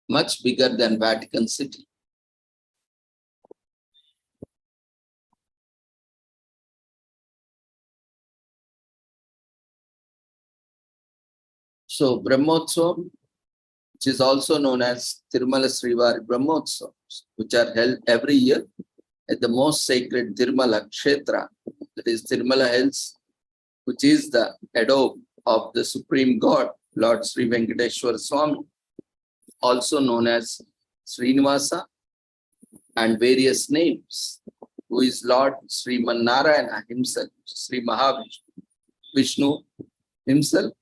S1: much bigger than Vatican City. So Brahmotsav, which is also known as Tirumala Srivari Brahmotsav, which are held every year at the most sacred Tirumala Kshetra, that is Tirumala Hills, which is the abode of the Supreme God, Lord Sri Venkateshwara Swami, also known as Srinivasa, and various names, who is Lord Sri Narayana himself, Sri Mahavishnu himself,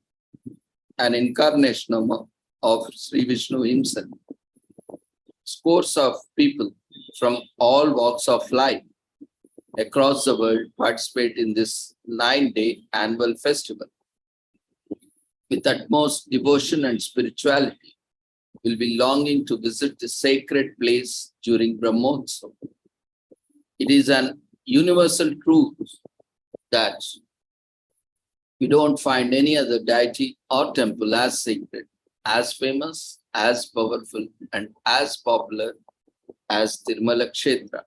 S1: an incarnation of Sri Vishnu himself. Scores of people from all walks of life across the world participate in this 9-day annual festival. With utmost devotion and spirituality, will be longing to visit the sacred place during Brahmotsav. It is an universal truth that you don't find any other deity or temple as sacred, as famous, as powerful, and as popular as Tirumala Kshetra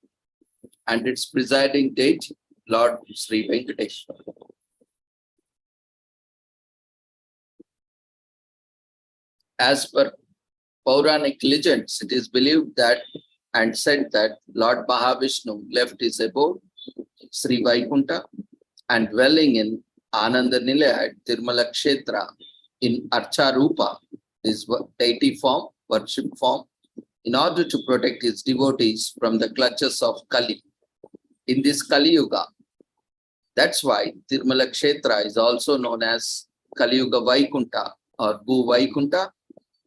S1: and its presiding deity, Lord Sri Venkateshwara. As per Puranic legends, it is believed that and said that Lord Mahavishnu left his abode, Sri Vaikunta, and dwelling in Ananda Nilaya at Tirumala Kshetra in Archarupa, his deity form, worship form, in order to protect his devotees from the clutches of Kali. In this Kali Yuga, that's why Tirumala Kshetra is also known as Kali Yuga Vaikunta or Bhu Vaikunta,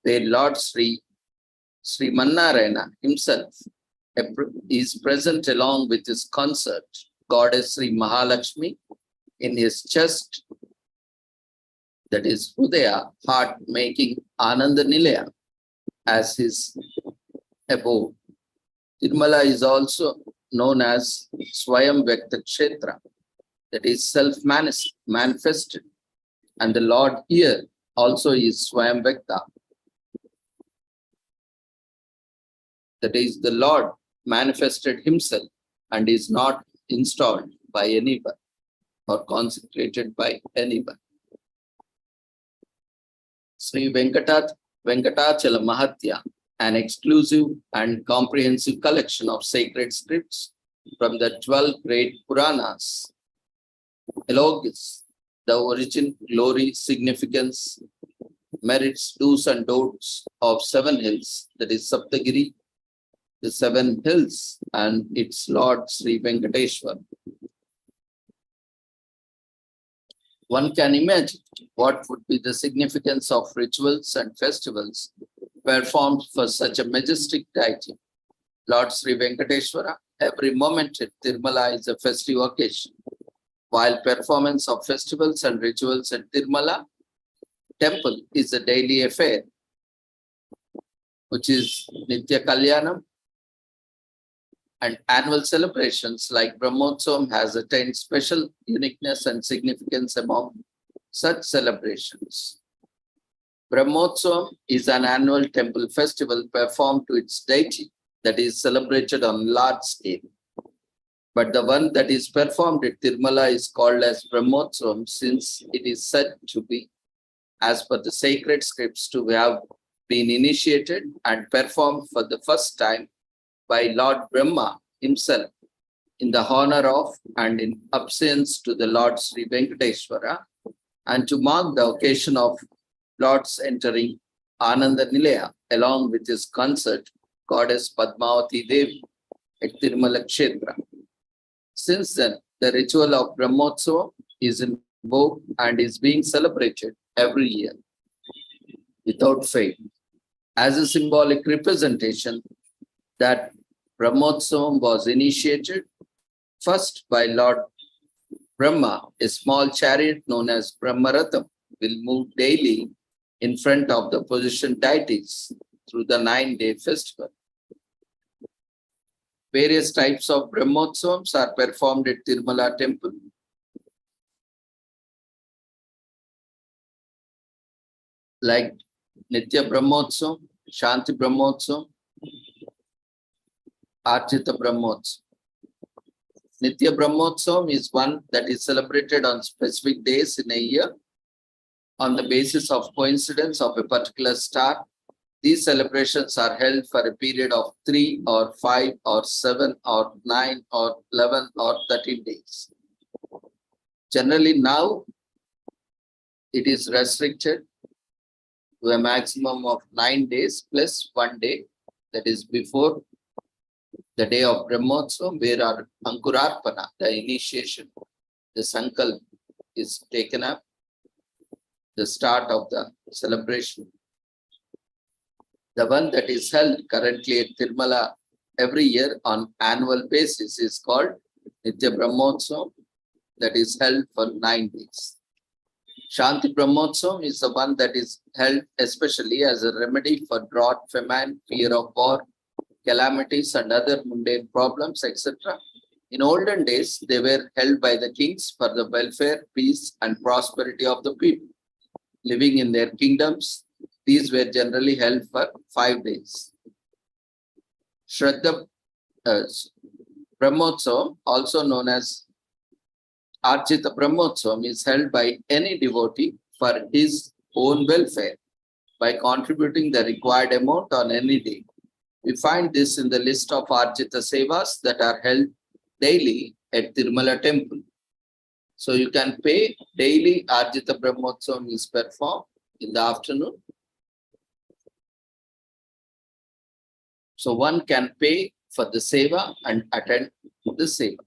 S1: where Lord Sri Mannarayana himself is present along with his consort, Goddess Sri Mahalakshmi, in his chest, that is Hridaya, heart, making Ananda Nilaya as his abode. Tirumala is also known as Swayam Vyakta Kshetra, that is self-manifested, and the Lord here also is Swayam Vyakta. That is, the Lord manifested himself and is not installed by anyone or consecrated by anyone. Sri Venkatachala Mahatya, an exclusive and comprehensive collection of sacred scripts from the 12 great Puranas, eloges the origin, glory, significance, merits, do's and don'ts of 7 hills, that is Saptagiri, the 7 hills, and its Lord Sri Venkateshwar. One can imagine what would be the significance of rituals and festivals performed for such a majestic deity, Lord Sri Venkateshwara. Every moment at Tirumala is a festive occasion. While performance of festivals and rituals at Tirumala temple is a daily affair, which is Nitya Kalyanam, and annual celebrations like Brahmotsavam has attained special uniqueness and significance among such celebrations. Brahmotsavam is an annual temple festival performed to its deity that is celebrated on large scale. But the one that is performed at Tirumala is called as Brahmotsavam, since it is said to be, as per the sacred scripts, to have been initiated and performed for the first time by Lord Brahma himself in the honor of and in absence to the Lord Sri Venkateshwara, and to mark the occasion of Lord's entering Ananda Nilaya along with his consort, Goddess Padmavati Devi at Tirumala Kshetra. Since then, the ritual of Brahmotsavam is in vogue and is being celebrated every year without fail, as a symbolic representation that Brahmotsavam was initiated first by Lord Brahma. A small chariot known as Brahmaratham will move daily in front of the positioned deities through the 9-day festival. Various types of Brahmotsavams are performed at Tirumala temple. Like Nitya Brahmotsavam, Shanti Brahmotsavam, Archita Brahmotsavam. Nitya Brahmotsavam is one that is celebrated on specific days in a year on the basis of coincidence of a particular star. These celebrations are held for a period of 3 or 5 or 7 or 9 or 11 or 13 days. Generally now, it is restricted to a maximum of 9 days plus 1 day, that is before the day of Brahmotsavam, where our Ankurarpana, the initiation, the Sankalp is taken up, the start of the celebration. The one that is held currently at Tirumala every year on annual basis is called Nitya Brahmotsavam, that is held for 9 days. Shanti Brahmotsavam is the one that is held especially as a remedy for drought, famine, fear of war, calamities and other mundane problems, etc. In olden days, they were held by the kings for the welfare, peace and prosperity of the people living in their kingdoms. These were generally held for 5 days. Shraddha Brahmotsavam, also known as Archita Brahmotsavam, is held by any devotee for his own welfare. by contributing the required amount on any day. We find this in the list of Arjita Sevas that are held daily at Tirumala temple. So you can pay daily. Arjita Brahmotsavam is performed in the afternoon. So one can pay for the seva and attend the seva.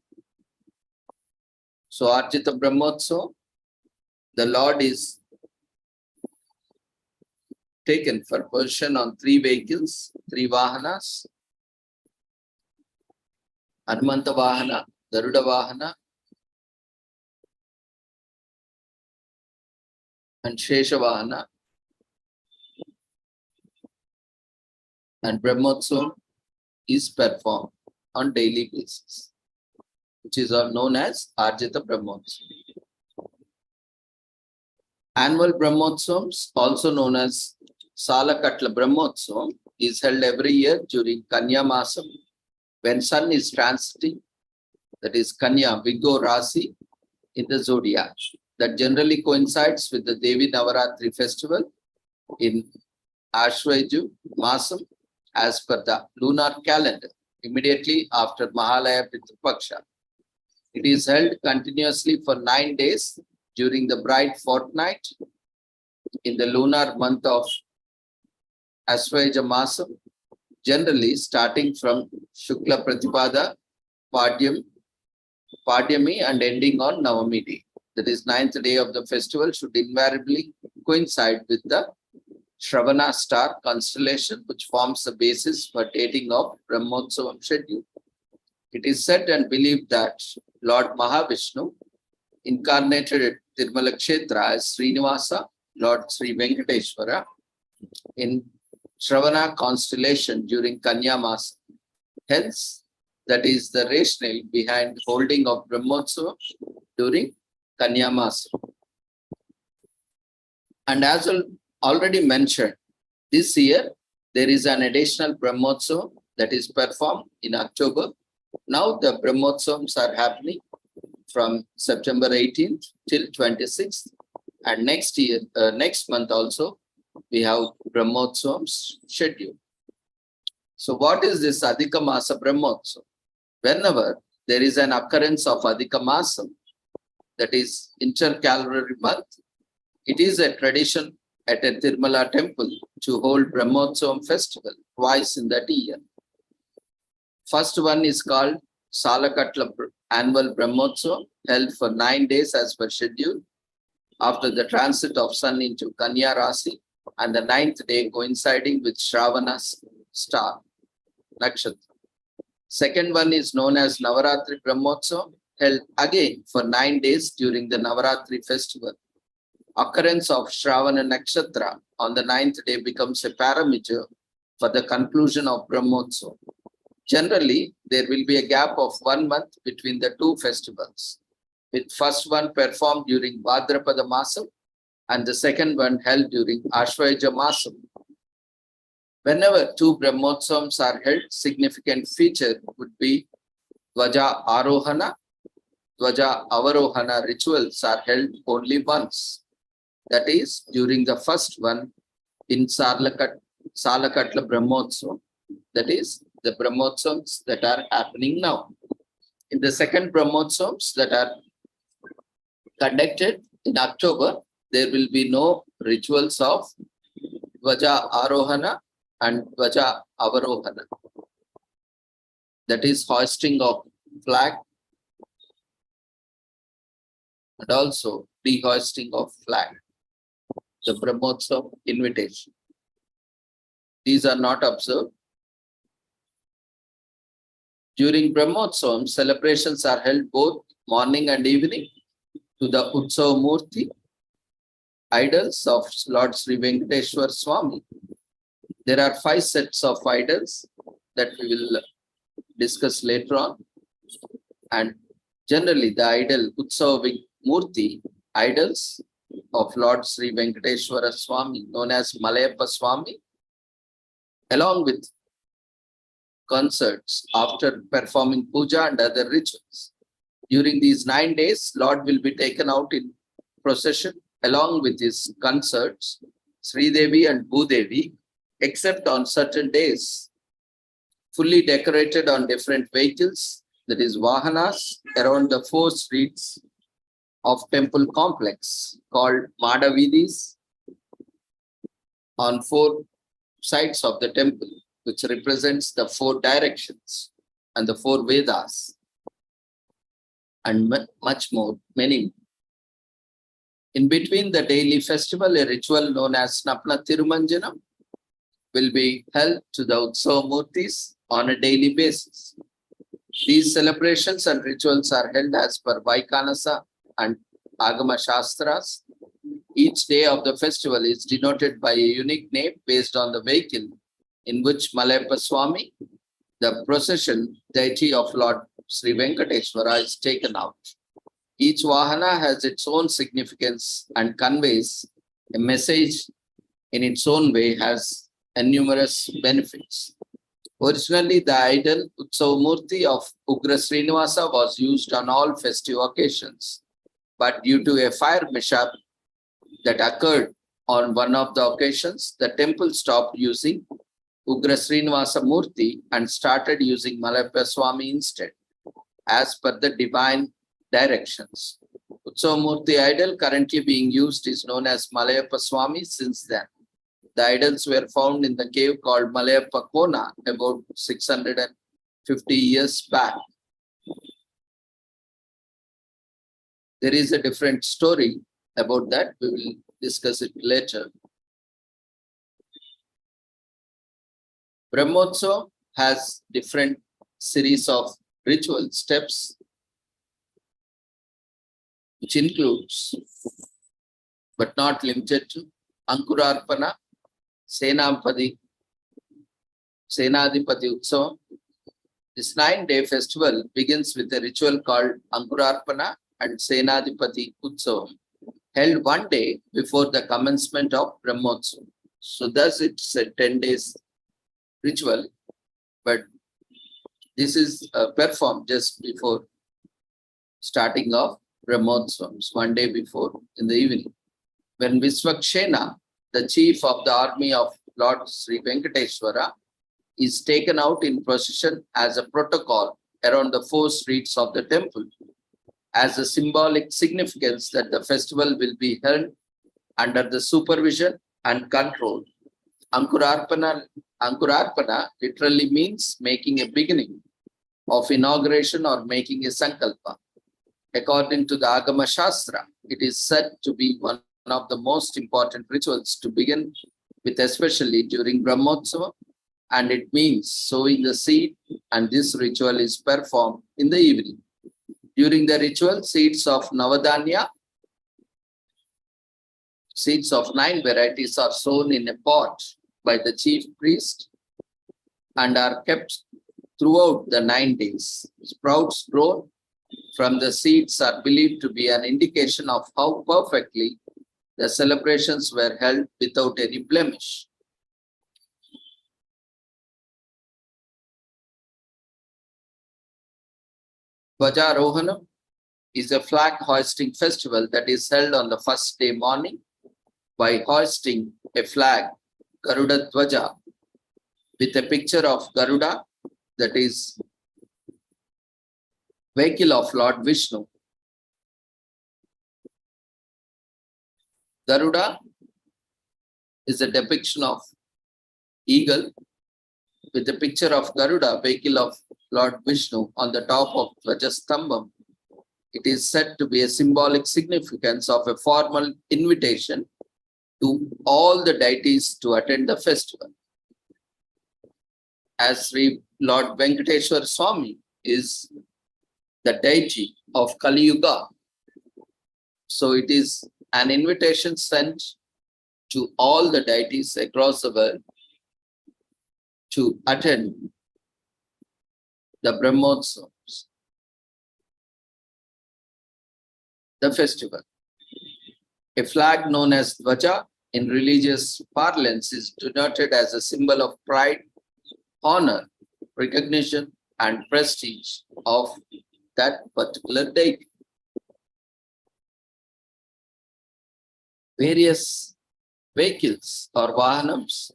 S1: So Arjita Brahmotsavam, the Lord is taken for possession on 3 vehicles, 3 vahanas: Hanumanta Vahana, Garuda Vahana, and Shesha Vahana. And Brahmotsavam is performed on daily basis, which is known as Arjita Brahmotsavam. Annual Brahmotsavams, also known as Salakatla Brahmotsavam, is held every year during Kanya Masam, when sun is transiting, that is Kanya Vigo Rasi, in the zodiac. That generally coincides with the Devi Navaratri festival in IWSHHWBSD Masam as per the lunar calendar, immediately after Mahalaya Pitru Paksha. It is held continuously for 9 days during the bright fortnight in the lunar month of IWSHHWBSD Masam, generally starting from Shukla Pratipada Padyami and ending on Navami day. That is 9th day of the festival should invariably coincide with the Shravana star constellation, which forms the basis for dating of Brahmotsavam schedule. It is said and believed that Lord Mahavishnu incarnated at Tirumala Kshetra as Srinivasa, Lord Sri Venkateshwara, in Shravana constellation during Kanya Masa. Hence, that is the rationale behind holding of Brahmotsavam during Kanya Masa. And as already mentioned, this year there is an additional Brahmotsavam that is performed in October. Now the Brahmotsavams are happening from September 18th till 26th, and next month also we have Brahmotsavams scheduled. So what is this Adhika Masa Brahmotsavam? Whenever there is an occurrence of Adhika Masam, that is intercalary month, it is a tradition at a Tirumala temple to hold Brahmotsavam festival twice in that year. First one is called Salakatla Annual Brahmotsavam, held for 9 days as per schedule, after the transit of sun into Kanya Rasi, and the 9th day coinciding with Shravana's star, Nakshatra. Second one is known as Navaratri Brahmotsavam, held again for 9 days during the Navaratri festival. Occurrence of Shravana Nakshatra on the 9th day becomes a parameter for the conclusion of Brahmotsavam. Generally, there will be a gap of 1 month between the 2 festivals, with first one performed during Bhadrapada Masam and the second one held during IWSHHWBSD Masam. Whenever 2 Brahmotsavams are held, significant feature would be Dvaja Arohana, Dvaja Avarohana rituals are held only once. That is, during the first one in Salakatla Brahmotsavam, that is, the Brahmotsavams that are happening now. In the second Brahmotsavams that are conducted in October, there will be no rituals of Dvaja Arohana and Dvaja Avarohana. That is hoisting of flag and also dehoisting of flag, the Brahmotsavam invitation. These are not observed. During Brahmotsavam, celebrations are held both morning and evening to the Utsava Murti, idols of Lord Sri Venkateshwara Swami. There are 5 sets of idols that we will discuss later on. And generally, the idol Utsava Murti, idols of Lord Sri Venkateshwara Swami, known as Malayappa Swami, along with concerts after performing puja and other rituals. During these 9 days, Lord will be taken out in procession along with his concerts Sridevi and Bhudevi, except on certain days, fully decorated on different vehicles, that is Vahanas, around the 4 streets of temple complex called Madavidis on 4 sides of the temple, which represents the 4 directions and the 4 Vedas and much more, many. In between the daily festival, a ritual known as Snapna Tirumanjanam will be held to the Utsava Murtis on a daily basis. These celebrations and rituals are held as per Vaikanasa and Agama Shastras. Each day of the festival is denoted by a unique name based on the vehicle in which Malayappa Swami, the procession deity of Lord Sri Venkateshwara, is taken out. Each Vahana has its own significance and conveys a message in its own way, has numerous benefits. Originally, the idol Utsavamurti of Ugra Srinivasa was used on all festive occasions, but due to a fire mishap that occurred on one of the occasions, the temple stopped using Ugra Srinivasa Murti and started using Malayappa Swami instead, as per the divine directions. Utsavamurti idol currently being used is known as Malayappa Swami since then. The idols were found in the cave called Malayappa Kona about 650 years back. There is a different story about that. We will discuss it later. Brahmotsav has different series of ritual steps, which includes, but not limited to, Ankurarpana, Senadipati Utsavam. This 9-day festival begins with a ritual called Ankurarpana and Senadipati Utsavam, held 1 day before the commencement of Brahmotsav. So thus it's a 10 days ritual, but this is performed just before starting of Brahmotsavams, 1 day before in the evening. When Visvakshena, the chief of the army of Lord Sri Venkateshwara, is taken out in procession as a protocol around the 4 streets of the temple, as a symbolic significance that the festival will be held under the supervision and control. Ankurarpana literally means making a beginning of inauguration or making a sankalpa. According to the Agama Shastra, it is said to be one of the most important rituals to begin with, especially during Brahmotsava, and it means sowing the seed, and this ritual is performed in the evening. During the ritual, seeds of Navadanya, seeds of 9 varieties are sown in a pot by the chief priest and are kept throughout the 9 days. Sprouts grown from the seeds are believed to be an indication of how perfectly the celebrations were held without any blemish. Dwajarohanam is a flag hoisting festival that is held on the first day morning by hoisting a flag, Garuda Dwaja, with a picture of Garuda, that is vehicle of Lord Vishnu. Garuda is a depiction of eagle with a picture of Garuda, vehicle of Lord Vishnu, on the top of Dwajastambam. It is said to be a symbolic significance of a formal invitation to all the deities to attend the festival. As Sri Lord Venkateshwara Swami is the deity of Kali Yuga, so it is an invitation sent to all the deities across the world to attend the Brahmotsavams, the festival. A flag known as Dwaja in religious parlance is denoted as a symbol of pride, honor, recognition, and prestige of that particular deity. Various vehicles or vahanams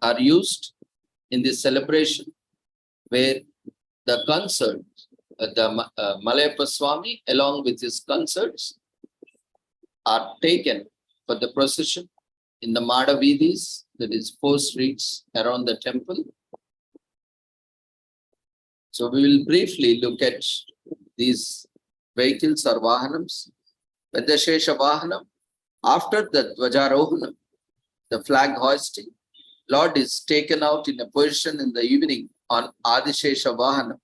S1: are used in this celebration where the concert, Malayappa Swami along with his concerts are taken for the procession in the Mada Vidis, that is 4 streets around the temple. So we will briefly look at these vehicles or vahanams. Vedashesha Vahanam, after the Dvajarohanam, the flag hoisting, Lord is taken out in a position in the evening on Adishesha Vahanam,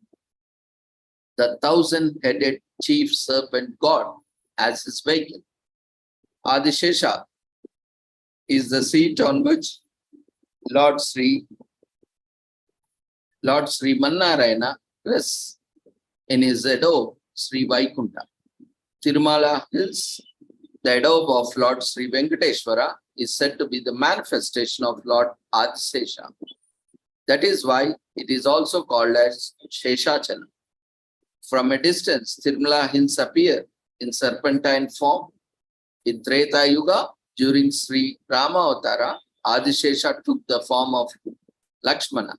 S1: the 1,000-headed chief serpent god, as his vehicle. Adishesha is the seat on which Lord Sri Mannarayana rests in his adobe Sri Vaikunta. Tirumala Hills, the adobe of Lord Sri Venkateshwara, is said to be the manifestation of Lord Adishesha. That is why it is also called as Sheshachala. From a distance, Tirumala Hills appear in serpentine form. In Treta Yuga, during Sri Rama Avatara, Adishesha took the form of Lakshmana,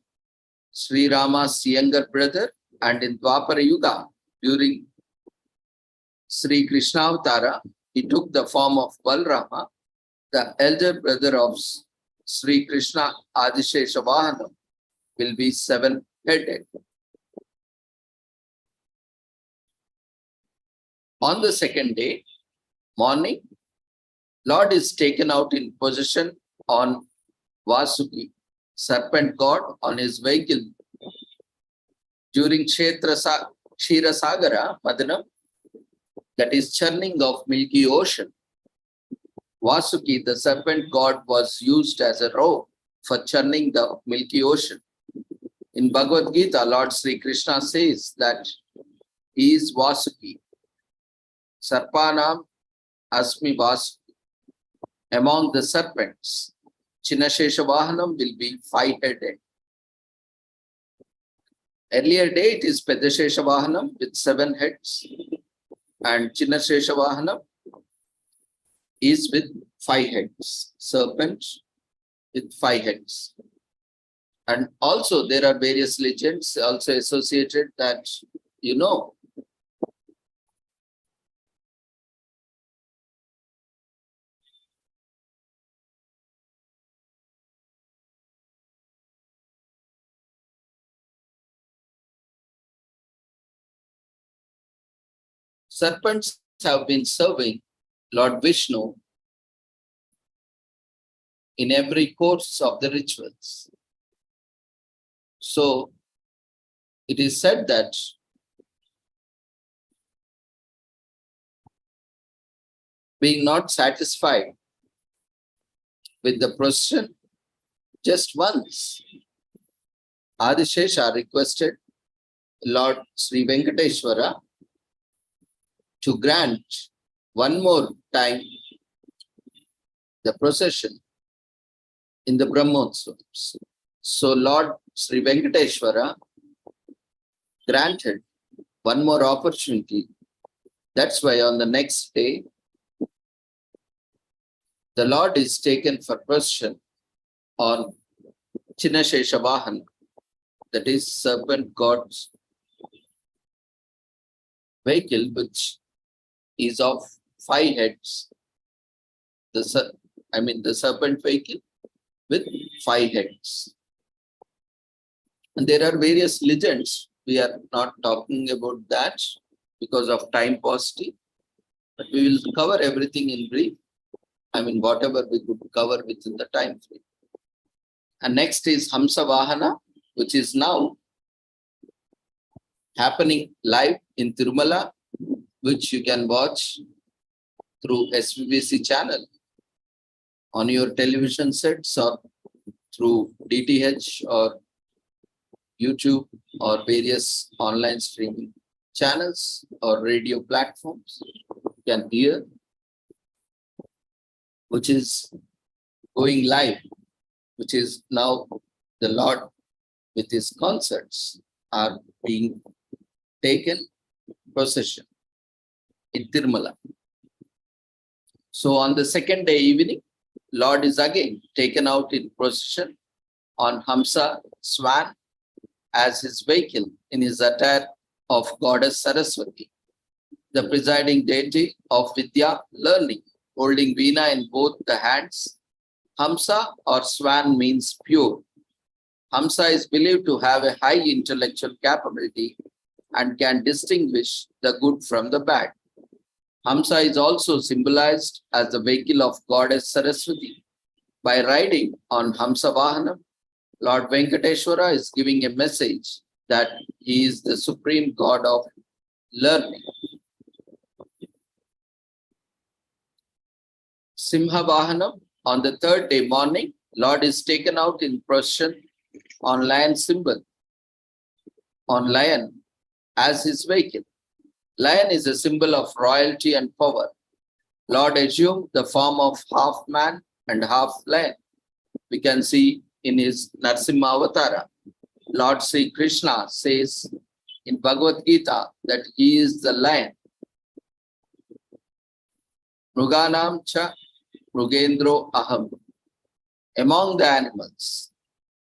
S1: Sri Rama's younger brother, and in Dwapara Yuga, during Sri Krishna Avatara, he took the form of Balrama, the elder brother of Sri Krishna. Adishesha Vahanam will be 7-headed. On the second day, morning, Lord is taken out in possession on Vasuki, serpent god, on his vehicle. During Kshetrasagara Madanam, that is churning of milky ocean, Vasuki, the serpent god, was used as a rope for churning the milky ocean. In Bhagavad Gita, Lord Sri Krishna says that he is Vasuki. Sarpanam Asmi Vasuki. Among the serpents, Chinnashesha Vahanam will be 5-headed. Earlier day, it is Pedashesha Vahanam with 7 heads, and Chinnashesha Vahanam is with 5 heads, serpent with 5 heads. And also there are various legends also associated that, serpents have been serving Lord Vishnu in every course of the rituals. So it is said that being not satisfied with the procession, just once, Adishesha requested Lord Sri Venkateshwara to grant one more time the procession in the Brahmotsavas. So Lord Sri Venkateshwara granted one more opportunity. That's why on the next day, the Lord is taken for procession on Chinnashesha Vahana, that is serpent god's vehicle, which is of 5 heads. The serpent vehicle with 5 heads. And there are various legends. We are not talking about that because of time paucity, but we will cover everything in brief. Whatever we could cover within the time frame. And next is Hamsa Vahana, which is now happening live in Tirumala, which you can watch through SVBC channel on your television sets or through DTH or YouTube or various online streaming channels or radio platforms. You can hear, which is going live, which is now the Lord with his concerts are being taken procession in Tirumala. So on the second day evening, Lord is again taken out in procession on Hamsa swan as his vehicle in his attire of Goddess Saraswati, the presiding deity of Vidya learning, holding Veena in both the hands. Hamsa or swan means pure. Hamsa is believed to have a high intellectual capability and can distinguish the good from the bad. Hamsa is also symbolized as the vehicle of Goddess Saraswati. By riding on Hamsa Vahanam, Lord Venkateshwara is giving a message that he is the supreme God of learning. Simha Vahanam, on the third day morning, Lord is taken out in procession on lion symbol, on lion as his vehicle. Lion is a symbol of royalty and power. Lord assumed the form of half man and half lion. We can see in his Narsimha Avatara. Lord Sri Krishna says in Bhagavad Gita that he is the lion. Mruganam cha Mrugendro aham. Among the animals,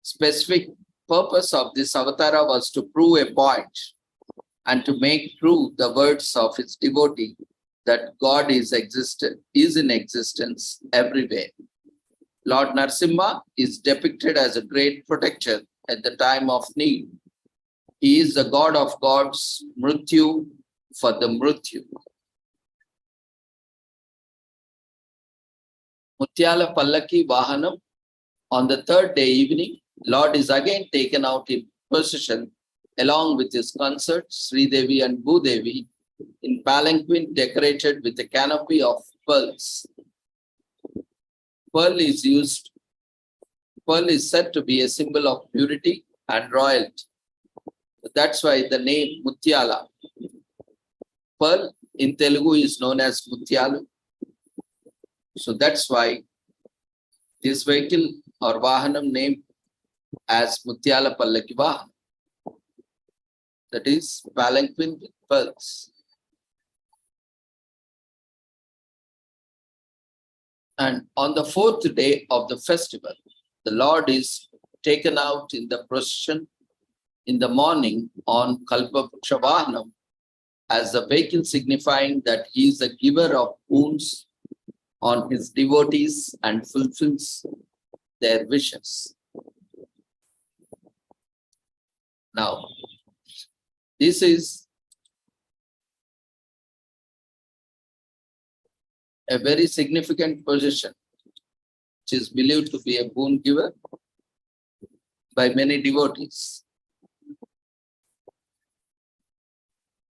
S1: specific purpose of this avatara was to prove a point and to make true the words of his devotee that God is in existence everywhere. Lord Narsimha is depicted as a great protector at the time of need. He is the God of gods, Mrityu for the Mrityu. Mutyala Pallaki Vahanam, on the third day evening, Lord is again taken out in procession along with his consorts, Sri Devi and Bhudevi, in palanquin decorated with a canopy of pearls. Pearl is said to be a symbol of purity and royalty. That's why the name Mutyala. Pearl in Telugu is known as Mutyalu. So that's why this vehicle or Vahanam named as Mutyala Pallaki Vahanam. That is palanquin with pearls. And on the fourth day of the festival, the Lord is taken out in the procession in the morning on Kalpavruksha Vahanam as the vehicle signifying that he is the giver of boons on his devotees and fulfills their wishes. Now, this is a very significant position, which is believed to be a boon giver by many devotees.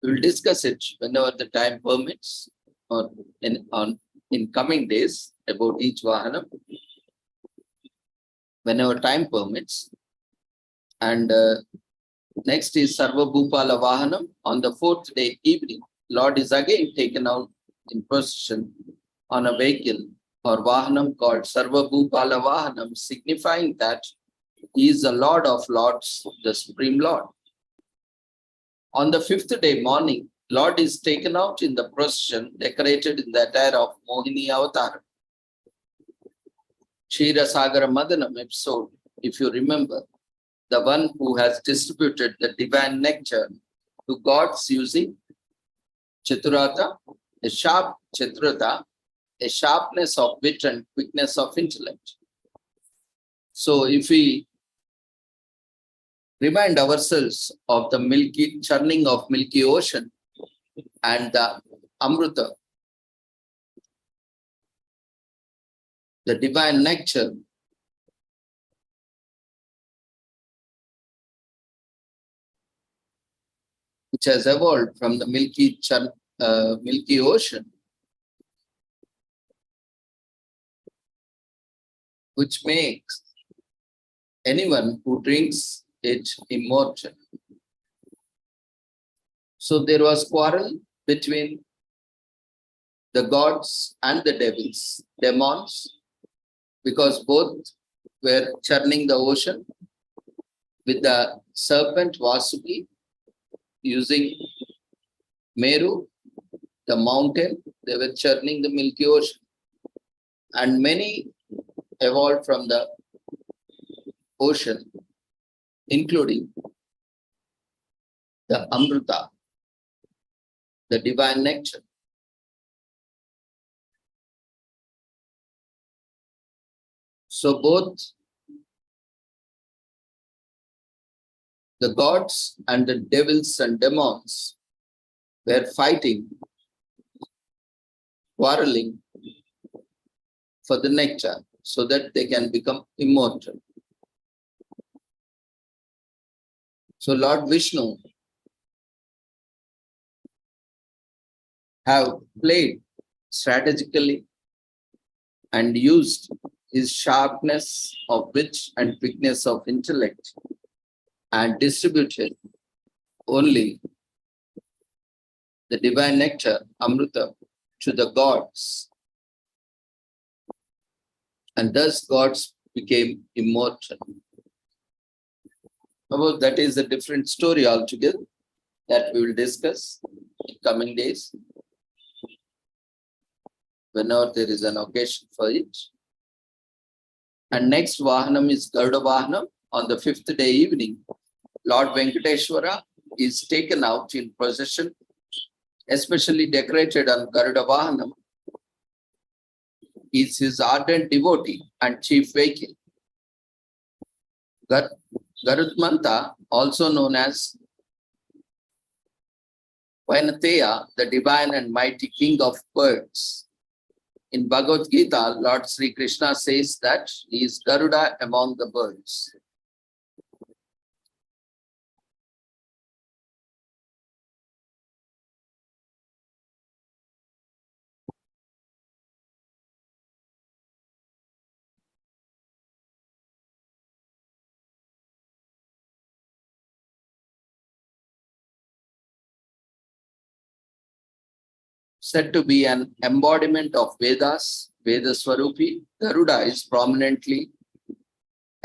S1: We will discuss it whenever the time permits or in coming days about each Vahanam, whenever time permits. And next is Sarva Bhupala Vahanam. On the fourth day evening, Lord is again taken out in procession on a vehicle or Vahanam called Sarva Bhupala Vahanam, signifying that he is the Lord of Lords, the Supreme Lord. On the fifth day morning, Lord is taken out in the procession decorated in the attire of Mohini Avatar. Kshira Sagara Madanam episode, if you remember, the one who has distributed the divine nectar to gods using Chaturata, a sharp Chaturata, a sharpness of wit and quickness of intellect. So if we remind ourselves of the milky churning of milky ocean and the Amrita, the divine nectar, which has evolved from the milky ocean, which makes anyone who drinks it immortal. So there was quarrel between the gods and the devils, demons, because both were churning the ocean with the serpent Vasuki using Meru, the mountain. They were churning the milky ocean. and many evolved from the ocean, including the Amrita, the divine nectar. So both the gods and the devils and demons were fighting, quarreling for the nectar so that they can become immortal. So Lord Vishnu have played strategically and used his sharpness of wit and quickness of intellect and distributed only the divine nectar, Amrita, to the gods. And thus gods became immortal. However, that is a different story altogether that we will discuss in coming days, whenever there is an occasion for it. And next Vahanam is Garuda Vahanam. On the 5th day evening, Lord Venkateshwara is taken out in procession, especially decorated on Garuda Vahanam. He is his ardent devotee and chief vehicle. Garudmanta, also known as Vainateya, the divine and mighty king of birds. In Bhagavad Gita, Lord Sri Krishna says that he is Garuda among the birds. Said to be an embodiment of Vedas, Veda Swarupi, Garuda is prominently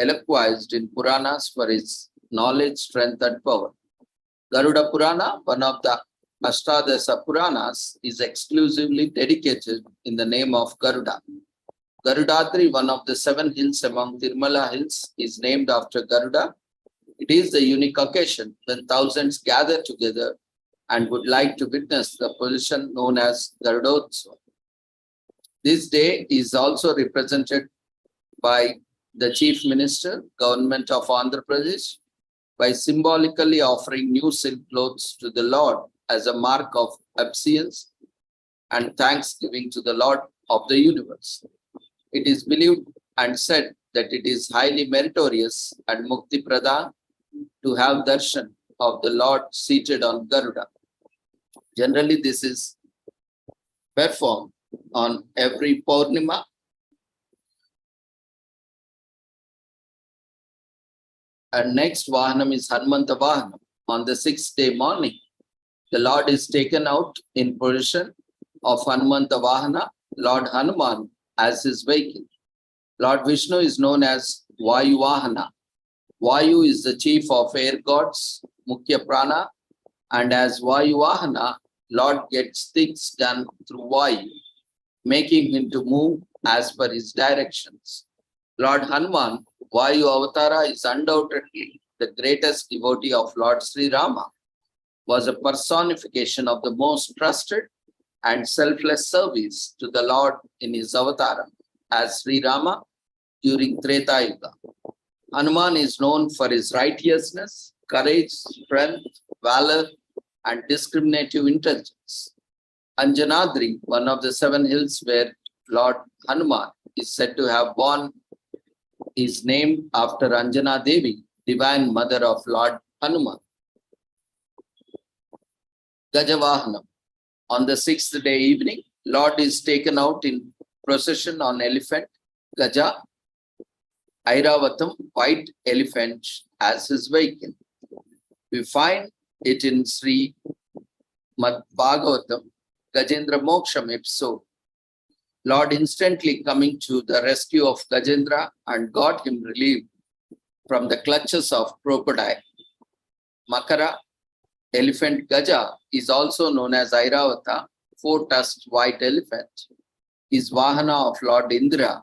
S1: eloquized in Puranas for its knowledge, strength, and power. Garuda Purana, one of the Ashtadasa Puranas, is exclusively dedicated in the name of Garuda. Garudadri, one of the 7 hills among Tirumala hills, is named after Garuda. It is the unique occasion when thousands gather together and would like to witness the procession known as Garudotsava. This day is also represented by the Chief Minister, Government of Andhra Pradesh, by symbolically offering new silk clothes to the Lord as a mark of obedience and thanksgiving to the Lord of the universe. It is believed and said that it is highly meritorious and Mukti Pradhan to have darshan of the Lord seated on Garuda. Generally, this is performed on every Purnima. And next Vahanam is Hanumanta Vahanam. On the 6th day morning, the Lord is taken out in procession of Hanumanta Vahana, Lord Hanuman as his vehicle. Lord Vishnu is known as Vayu Vahana. Vayu is the chief of air gods, Mukhya Prana, and as Vayu Vahana, Lord gets things done through Vayu, making him to move as per his directions. Lord Hanuman, Vayu Avatara, is undoubtedly the greatest devotee of Lord Sri Rama, was a personification of the most trusted and selfless service to the Lord in his avatara as Sri Rama during Treta Yuga. Hanuman is known for his righteousness, courage, strength, valor, and discriminative intelligence. Anjanadri, one of the 7 hills where Lord Hanuman is said to have born, is named after Anjana Devi, divine mother of Lord Hanuman. Gajavahanam. On the 6th day evening, Lord is taken out in procession on elephant, Gaja, Airavatam, white elephant as his vehicle. We find it in Sri Mad Bhagavatam, Gajendra Moksham episode. Lord instantly coming to the rescue of Gajendra and got him relieved from the clutches of crocodile. Makara, elephant Gaja, is also known as Airavata, 4-tusked white elephant. is Vahana of Lord Indra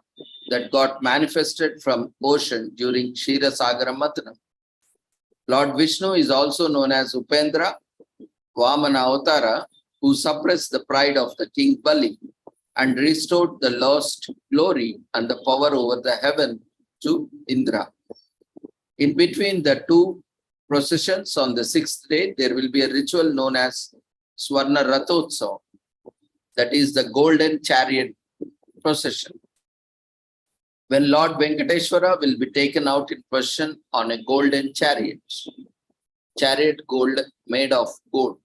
S1: that got manifested from ocean during Kshira Sagara Mathanam. Lord Vishnu is also known as Upendra, Vamana Avtara, who suppressed the pride of the king Bali and restored the lost glory and the power over the heaven to Indra. In between the two processions on the sixth day, there will be a ritual known as Swarna Rathotsav, that is the golden chariot procession, when Lord Venkateshwara will be taken out in procession on a golden chariot gold made of gold.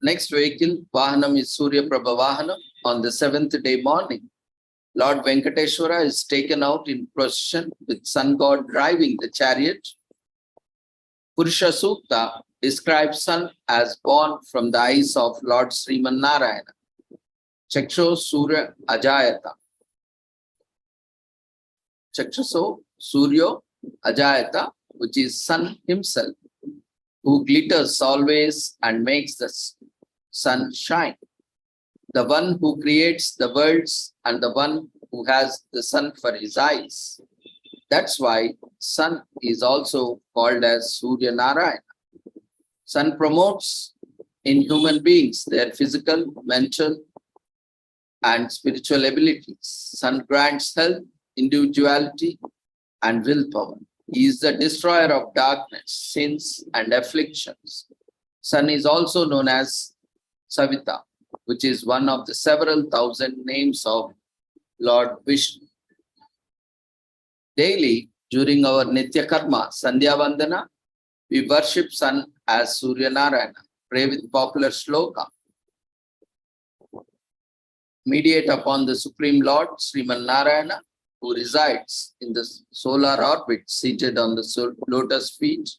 S1: Next vehicle, Vahanam is Surya Prabha Vahanam. On the seventh day morning, Lord Venkateshwara is taken out in procession with sun god driving the chariot. Purusha Sukta describes sun as born from the eyes of Lord Sriman Narayana. Chaksho Surya Ajayata. Chaksho Suryo Ajayata, which is sun himself, who glitters always and makes the sun shine. The one who creates the worlds and the one who has the sun for his eyes. That's why sun is also called as Surya Narayana. Sun promotes in human beings their physical, mental, and spiritual abilities. Sun grants health, individuality, and willpower. He is the destroyer of darkness, sins, and afflictions. Sun is also known as Savita, which is one of the several thousand names of Lord Vishnu. Daily, during our Nitya Karma, Sandhya Vandana, we worship Sun as Surya Narayana. Pray with popular shloka. Meditate upon the Supreme Lord, Sriman Narayana, who resides in the solar orbit, seated on the lotus feet,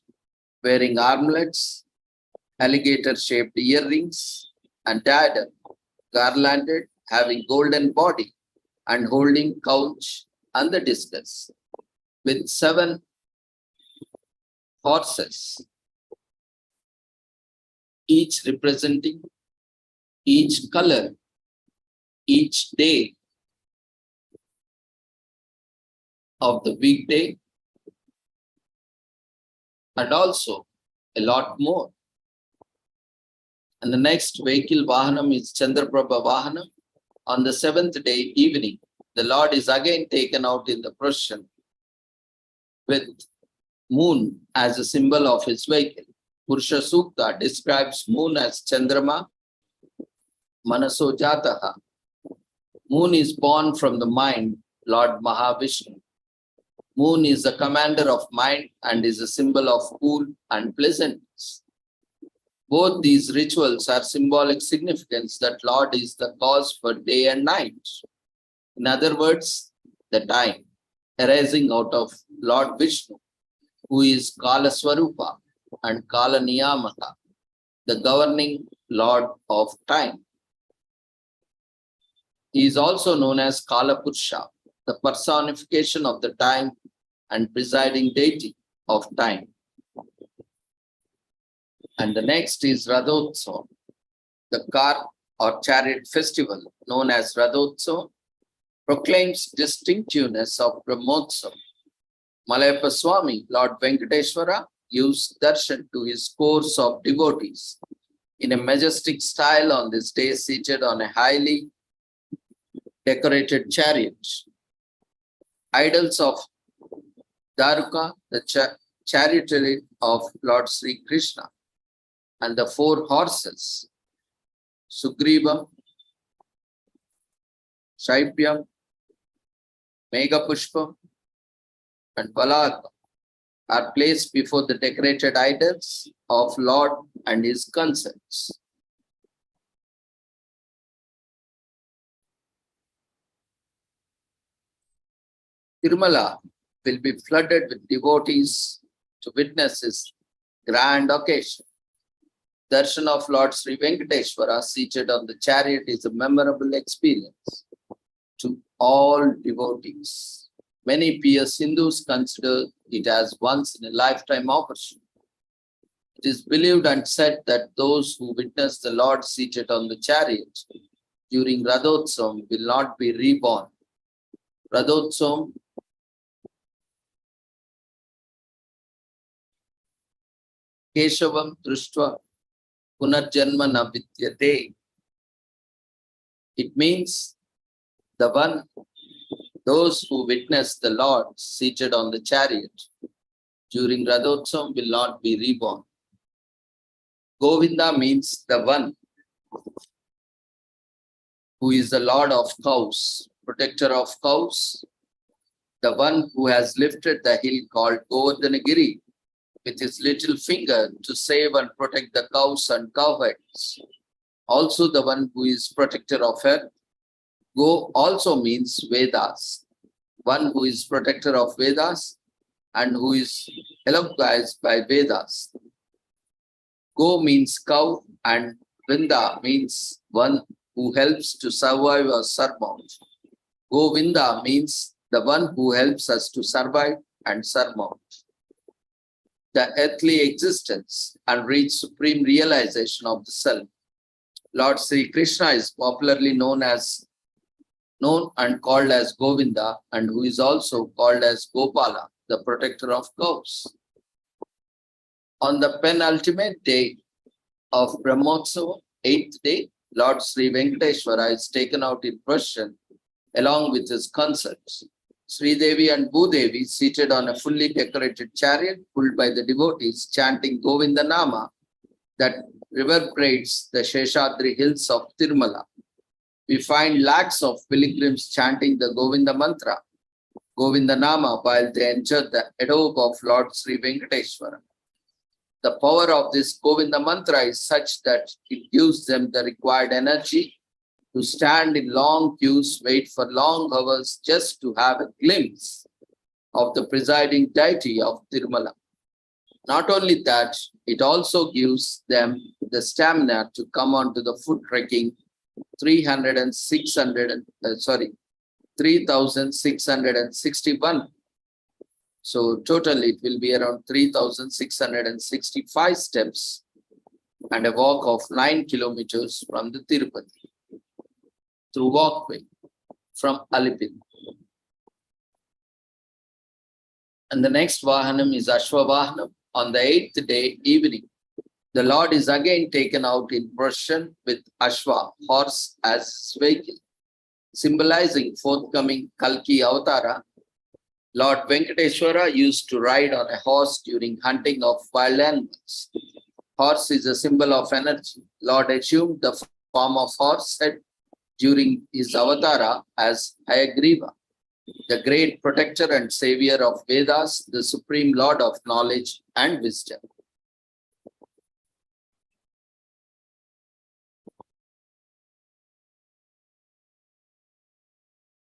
S1: wearing armlets, alligator-shaped earrings, and diadem, garlanded, having golden body, and holding couch and the discus, with 7 horses, each representing each color, each day of the weekday, and also a lot more. And the next vehicle Vahanam is Chandraprabha Vahanam. On the 7th day evening, the Lord is again taken out in the procession with moon as a symbol of his vehicle. Purusha Sukta describes moon as Chandrama Manaso Jataha. Moon is born from the mind, Lord Mahavishnu. Moon is the commander of mind and is a symbol of cool and pleasantness. Both these rituals are symbolic significance that Lord is the cause for day and night. In other words, the time arising out of Lord Vishnu, who is Kala Swarupa and Kala Niyamaka, the governing Lord of time. He is also known as Kala Purusha, the personification of the time and presiding deity of time. And the next is Radhotsav, the car or chariot festival known as Radhotsav, proclaims distinctiveness of Brahmotsav. Malayappa Swami, Lord Venkateshwara, used darshan to his course of devotees in a majestic style on this day, seated on a highly decorated chariot. Idols of Daruka, the chariot of Lord Sri Krishna, and the 4 horses, Sugrivam, Shaipyam, Megapushpam, and Palaka, are placed before the decorated idols of Lord and his consorts. Tirumala will be flooded with devotees to witness his grand occasion. Darshan of Lord Sri Venkateshwara seated on the chariot is a memorable experience to all devotees. Many pious Hindus consider it as once in a lifetime opportunity. It is believed and said that those who witness the Lord seated on the chariot during Radhotsam will not be reborn. Radhotsam Keshavam Drushtva Punarjanma na Vidyate. It means those who witness the Lord seated on the chariot during Radhotsam will not be reborn. Govinda means the one who is the Lord of cows, protector of cows, the one who has lifted the hill called Govardhanagiri with his little finger to save and protect the cows and cowherds. Also the one who is protector of earth. Go also means Vedas, one who is protector of Vedas and who is eloquized by Vedas. Go means cow and Vinda means one who helps to survive or surmount. Govinda means the one who helps us to survive and surmount the earthly existence and reach supreme realization of the self. Lord Sri Krishna is popularly known and called as Govinda, and who is also called as Gopala, the protector of cows. On the penultimate day of Brahmotsava, 8th day, Lord Sri Venkateshwara is taken out in procession along with his consorts. Sri Devi and Bhudevi seated on a fully decorated chariot pulled by the devotees chanting Govinda Nama that reverberates the Sheshadri hills of Tirumala. We find lakhs of pilgrims chanting the Govinda mantra, Govinda Nama, while they enter the abode of Lord Sri Venkateshwara. The power of this Govinda mantra is such that it gives them the required energy to stand in long queues, wait for long hours just to have a glimpse of the presiding deity of Tirumala. Not only that, it also gives them the stamina to come onto the foot trekking 3,661. So total it will be around 3,665 steps and a walk of 9 kilometers from the Tirupati through walkway from Alipin. And the next Vahanam is Ashwa Vahanam. On the 8th day evening, the Lord is again taken out in procession with Ashwa, horse, as his vehicle, symbolizing forthcoming Kalki Avatara. Lord Venkateshwara used to ride on a horse during hunting of wild animals. Horse is a symbol of energy. Lord assumed the form of horse head during his avatara as Hayagriva, the great protector and savior of Vedas, the supreme Lord of knowledge and wisdom.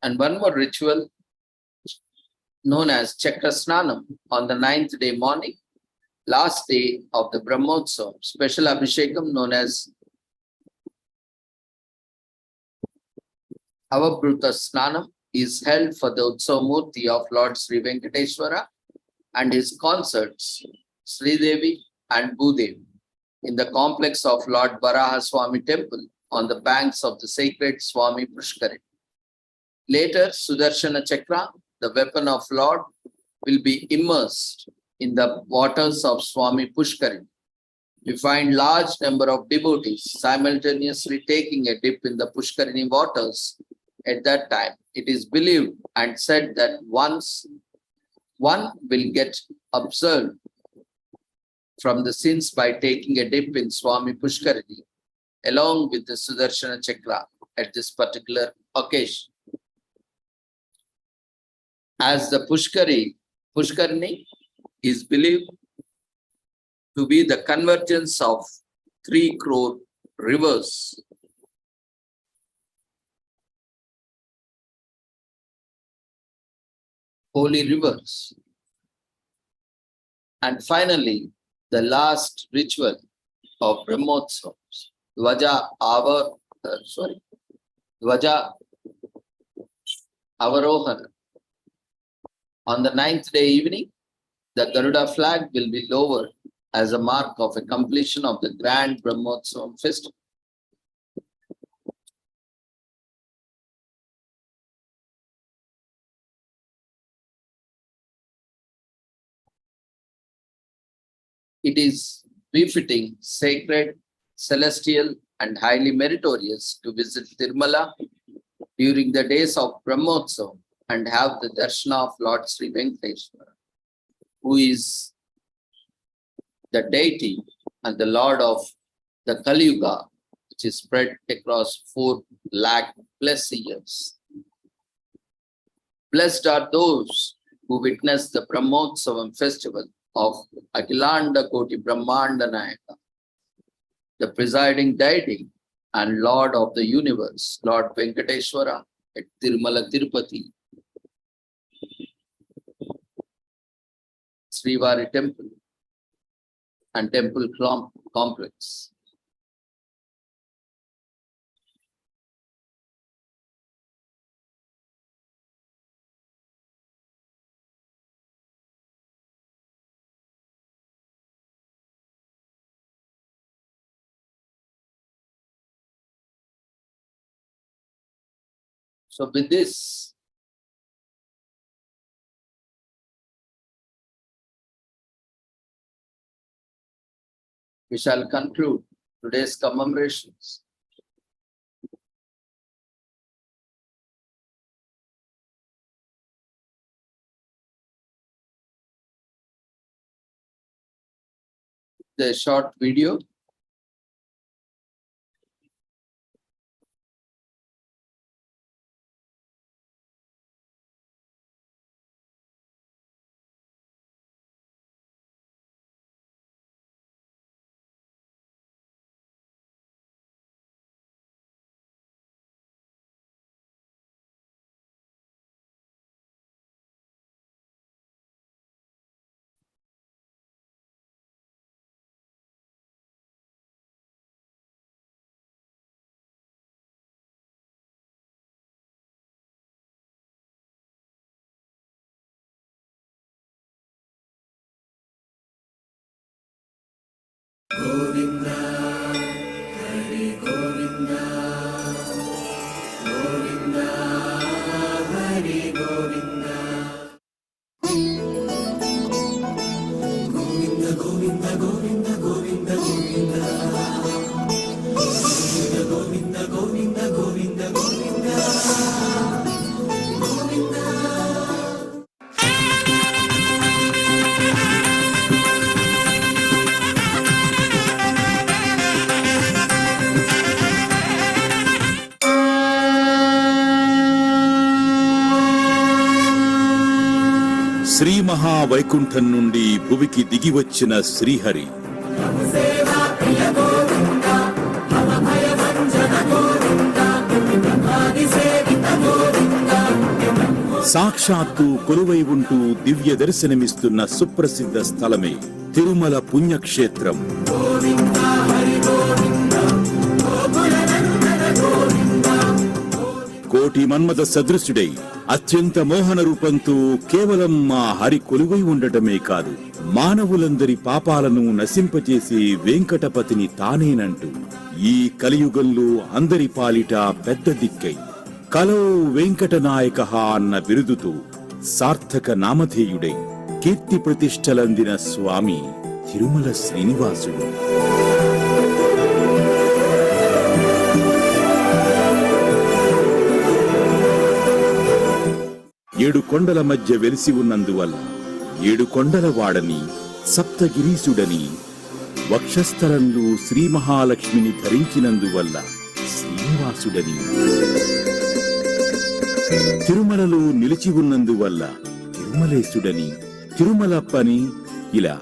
S1: And one more ritual known as Chakrasnanam on the 9th day morning, last day of the Brahmotsav, special Abhishekam known as Avabruta Snanam is held for the Utsav-murti of Lord Sri Venkateshwara and his consorts, Sri Devi and Bhudevi, in the complex of Lord Varaha Swami temple on the banks of the sacred Swami Pushkarini. Later, Sudarshana Chakra, the weapon of Lord, will be immersed in the waters of Swami Pushkarini. We find large number of devotees simultaneously taking a dip in the Pushkarini waters at that time. It is believed and said that once one will get absolved from the sins by taking a dip in Swami Pushkarini along with the Sudarshana Chakra at this particular occasion. As the Pushkarini is believed to be the convergence of 3 crore rivers. Holy rivers. And finally, the last ritual of Brahmotsav, Dvaja Avarohana. On the 9th day evening, the Garuda flag will be lowered as a mark of a completion of the grand Brahmotsavam festival. It is befitting, sacred, celestial, and highly meritorious to visit Tirumala during the days of Brahmotsavam and have the darshana of Lord Sri Venkateshwara, who is the deity and the Lord of the Kali Yuga, which is spread across 4 lakh plus years. Blessed are those who witness the Brahmotsavam festival of Akhilanda Koti Brahmanda Nayaka, the presiding deity and Lord of the universe, Lord Venkateshwara at Tirumala Tirupati, Srivari Temple and Temple Complex. So with this, we shall conclude today's commemorations. The short video.
S3: Govinda, Hari Govinda, Govinda, Hari Govinda. Govinda, Govinda, Govinda, Govinda, Govinda. Govinda, Govinda, Govinda, Govinda, Govinda.
S4: Shri మహావైకుంఠం నుండి భువికి దిగివచ్చిన శ్రీహరి సాక్షాత్తు కొలువై ఉంటూ దివ్య దర్శనమిస్తున్న సుప్రసిద్ధ స్థలమే తిరుమల పుణ్యక్షేత్రం. కోటి మన్మథ సదృశుడై అత్యంత మోహన రూపంతో కేవలం మా హరి కొలువై ఉండటమే కాదు, మానవులందరి పాపాలను నశింపచేసే వెంకటపతిని తానేనంటూ ఈ కలియుగంలో అందరి పాలిట పెద్ద దిక్కై కలో వెంకటనాయకః అన్న బిరుదుతో సార్థక నామధేయుడై కీర్తి ప్రతిష్టలందిన స్వామి తిరుమల శ్రీనివాసుడు. 7 కొండల మధ్య వెలిసి ఉన్నందువల్ల 7 కొండల వాడని, సప్తగిరీసుడని, వక్షస్థలంలో శ్రీ మహాలక్ష్మిని ధరించినందువల్ల శ్రీనివాసుడని, తిరుమలలో నిలిచి ఉన్నందువల్ల తిరుమలేశుడని, తిరుమలప్పని, ఇలా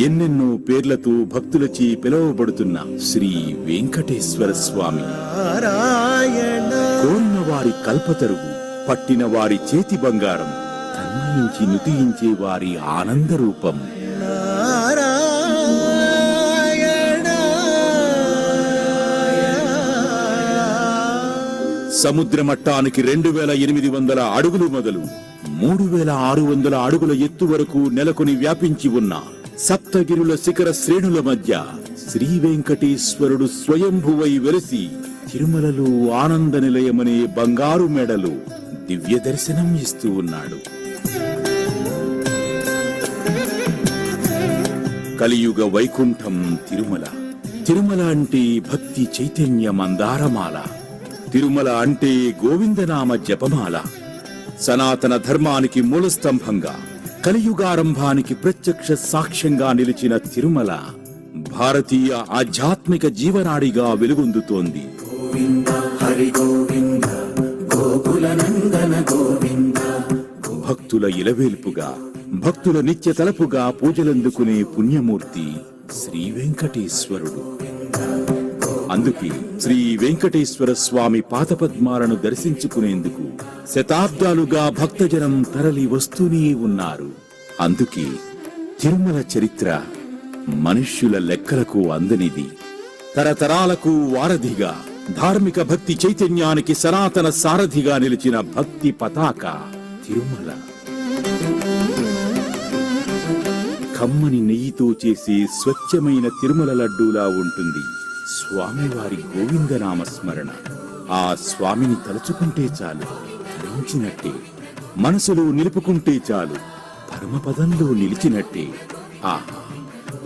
S4: ఎన్నెన్నో పేర్లతో భక్తులచే పిలువబడుతున్న శ్రీ వెంకటేశ్వర స్వామి కోరిన వారి కల్పతరువు, పట్టిన వారి చేతి బంగారం, తన్మయించి నుతియించే వారి ఆనంద రూపం. సముద్ర మట్టానికి 2800 అడుగులు మొదలు 3600 అడుగుల ఎత్తు వరకు నెలకొని వ్యాపించి ఉన్న సప్తగిరుల శిఖర శ్రేణుల మధ్య శ్రీ వెంకటేశ్వరుడు స్వయంభువై వెలిసి తిరుమలలో ఆనంద నిలయమనే బంగారు మెడలో దివ్య దర్శనం ఇస్తూ ఉన్నాడు. కలియుగ వైకుంఠం తిరుమల. తిరుమల అంటే భక్తి చైతన్య మందారమాల. తిరుమల అంటే గోవిందనామ జపమాల. సనాతన ధర్మానికి మూలస్తంభంగా, కలియుగారంభానికి ప్రత్యక్ష సాక్ష్యంగా నిలిచిన తిరుమల భారతీయ ఆధ్యాత్మిక జీవనాడిగా వెలుగొందుతోంది.
S3: గోవింద హరి గోవింద గోకుల నందన గోవింద.
S4: భక్తుల ఇలవేల్పుగా, భక్తుల నిత్య తలపుగా పూజలందుకునే పుణ్యమూర్తి శ్రీ వెంకటేశ్వరుడు. అందుకే శ్రీ వెంకటేశ్వర స్వామి పాదపద్మాలను దర్శించుకునేందుకు శతాబ్దాలుగా భక్తజనం తరలి వస్తూనే ఉన్నారు. అందుకే తిరుమల చరిత్ర మనుష్యుల లెక్కలకు అందనిది. తరతరాలకు వారధిగా, ధార్మిక భక్తి చైతన్యానికి సనాతన సారథిగా నిలిచిన భక్తి పతాక తిరుమల. కమ్మని నెయ్యితో చేసే స్వచ్ఛమైన తిరుమల లడ్డూలా ఉంటుంది స్వామివారి గోవిందనామ స్మరణ. ఆ స్వామిని తలుచుకుంటే చాలు, తరించినట్టే. మనసులో నిలుపుకుంటే చాలు, పరమపదంలో నిలిచినట్టే. ఆహా,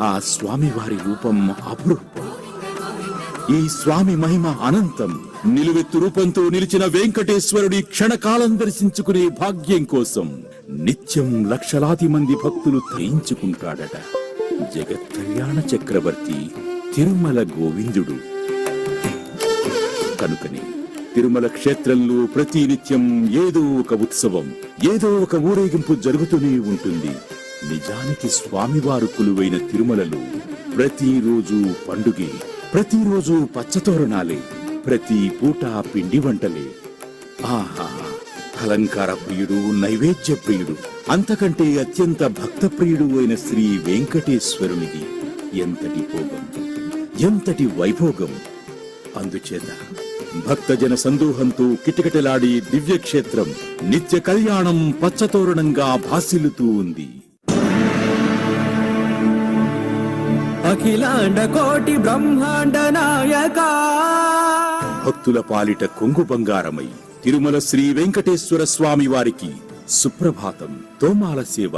S4: ఆ స్వామివారి రూపం అపురూపం. ఈ స్వామి మహిమ అనంతం. నిలువెత్తు రూపంతో నిలిచిన వెంకటేశ్వరుడి క్షణకాలం దర్శించుకునే భాగ్యం కోసం నిత్యం లక్షలాది మంది భక్తులు తరించుకుంటాడట జగత్ కళ్యాణ చక్రవర్తి తిరుమల గోవిందుడు. కనుకనే తిరుమల క్షేత్రంలో ప్రతి నిత్యం ఏదో ఒక ఉత్సవం, ఏదో ఒక ఊరేగింపు జరుగుతూనే ఉంటుంది. నిజానికి స్వామివారు కొలువైన తిరుమలలో ప్రతిరోజు పండుగే, ప్రతిరోజు పచ్చతోరణాలే, ప్రతి పూట పిండి వంటలే. ఆహా, అలంకార ప్రియుడు, నైవేద్య ప్రియుడు, అంతకంటే అత్యంత భక్త ప్రియుడు అయిన శ్రీ వెంకటేశ్వరునిది ఎంతటి భోగం, ఎంతటి వైభోగం. అందుచేత భక్తజన సందోహంతో కిటకిటలాడి దివ్యక్షేత్రం నిత్య కళ్యాణం పచ్చతోరణంగా భాసిల్లుతూ ఉంది.
S3: అఖిలాండ కోటి బ్రహ్మాండ నాయక.
S4: భక్తుల పాలిట కొంగు బంగారమై తిరుమల శ్రీ వెంకటేశ్వర స్వామి వారికి సుప్రభాతం, తోమాల సేవ,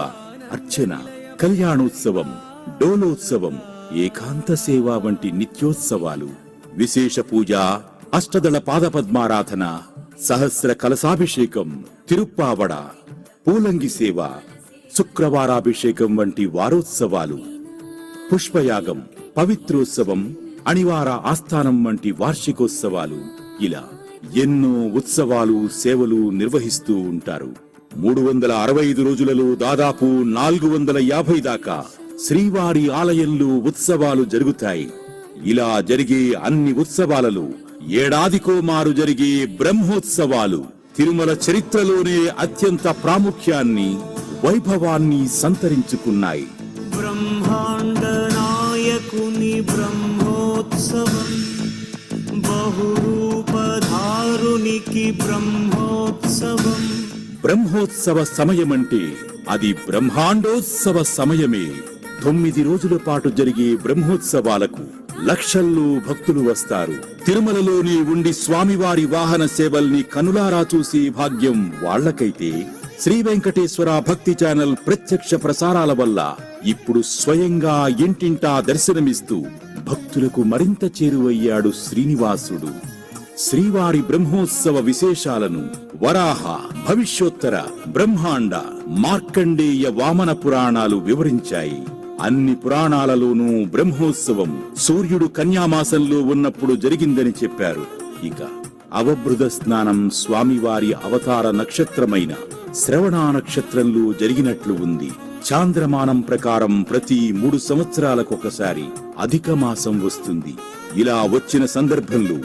S4: అర్చన, కళ్యాణోత్సవం, డోలోత్సవం, ఏకాంత సేవ వంటి నిత్యోత్సవాలు, విశేష పూజ, అష్టదళ పాదపద్మారాధన, సహస్ర కలశాభిషేకం, తిరుప్పావడ, పూలంగి సేవ, శుక్రవారాభిషేకం వంటి వారోత్సవాలు, పుష్పయాగం, పవిత్రోత్సవం, అణివార ఆస్థానం వంటి వార్షికోత్సవాలు, ఇలా ఎన్నో ఉత్సవాలు, సేవలు నిర్వహిస్తూ ఉంటారు. 365 రోజులలో దాదాపు 450 దాకా శ్రీవారి ఆలయంలో ఉత్సవాలు జరుగుతాయి. ఇలా జరిగే అన్ని ఉత్సవాలలో ఏడాదికో మారు జరిగే బ్రహ్మోత్సవాలు తిరుమల చరిత్రలోనే అత్యంత ప్రాముఖ్యాన్ని, వైభవాన్ని సంతరించుకున్నాయి.
S3: బ్రహ్మాండ నాయకుని బ్రహ్మోత్సవం, బహురూపధారునికి బ్రహ్మోత్సవం.
S4: బ్రహ్మోత్సవ సమయమంటే అది బ్రహ్మాండోత్సవ సమయమే. 9 రోజుల పాటు జరిగే బ్రహ్మోత్సవాలకు లక్షల్లో భక్తులు వస్తారు. తిరుమలలోనే ఉండి స్వామివారి వాహన సేవల్ని కనులారా చూసే భాగ్యం వాళ్లకైతే, శ్రీ వెంకటేశ్వర భక్తి ఛానల్ ప్రత్యక్ష ప్రసారాల వల్ల ఇప్పుడు స్వయంగా ఇంటింటా దర్శనమిస్తూ భక్తులకు మరింత చేరువయ్యాడు శ్రీనివాసుడు. శ్రీవారి బ్రహ్మోత్సవ విశేషాలను వరాహ, భవిష్యోత్తర, బ్రహ్మాండ, మార్కండేయ, వామన పురాణాలు వివరించాయి. అన్ని పురాణాలలోనూ బ్రహ్మోత్సవం సూర్యుడు కన్యామాసంలో ఉన్నప్పుడు జరిగిందని చెప్పారు. ఇక అవబృధ స్నానం స్వామివారి అవతార నక్షత్రమైన శ్రవణ నక్షత్రంలో జరిగినట్లు ఉంది. చాంద్రమానం ప్రకారం ప్రతి 3 సంవత్సరాలకొకసారి అధిక మాసం వస్తుంది. ఇలా వచ్చిన సందర్భంలో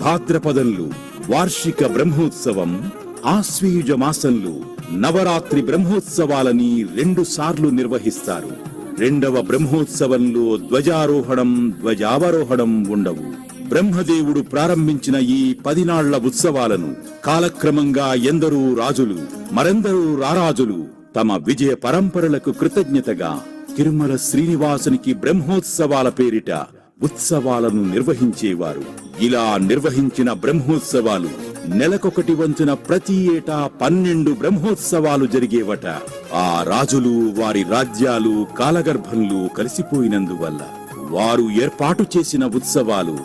S4: భాద్రపదంలో వార్షిక బ్రహ్మోత్సవం, ఆశ్వీజ మాసంలో నవరాత్రి బ్రహ్మోత్సవాలని 2 సార్లు నిర్వహిస్తారు. 2వ బ్రహ్మోత్సవంలో ధ్వజారోహణం, ధ్వజావరోహణం ఉండవు. బ్రహ్మదేవుడు ప్రారంభించిన ఈ 10 నాళ్ల ఉత్సవాలను కాలక్రమంగా ఎందరో రాజులు, మరెందరో రారాజులు తమ విజయ పరంపరలకు కృతజ్ఞతగా తిరుమల శ్రీనివాసునికి బ్రహ్మోత్సవాల పేరిట ఉత్సవాలను నిర్వహించేవారు. ఇలా నిర్వహించిన బ్రహ్మోత్సవాలు నెలకొకటి వంతున ప్రతి ఏటా 12 బ్రహ్మోత్సవాలు జరిగేవట. ఆ రాజులు వారి రాజ్యాలు కాలగర్భంలో కలిసిపోయినందువల్ల వారు ఏర్పాటు చేసిన ఉత్సవాలు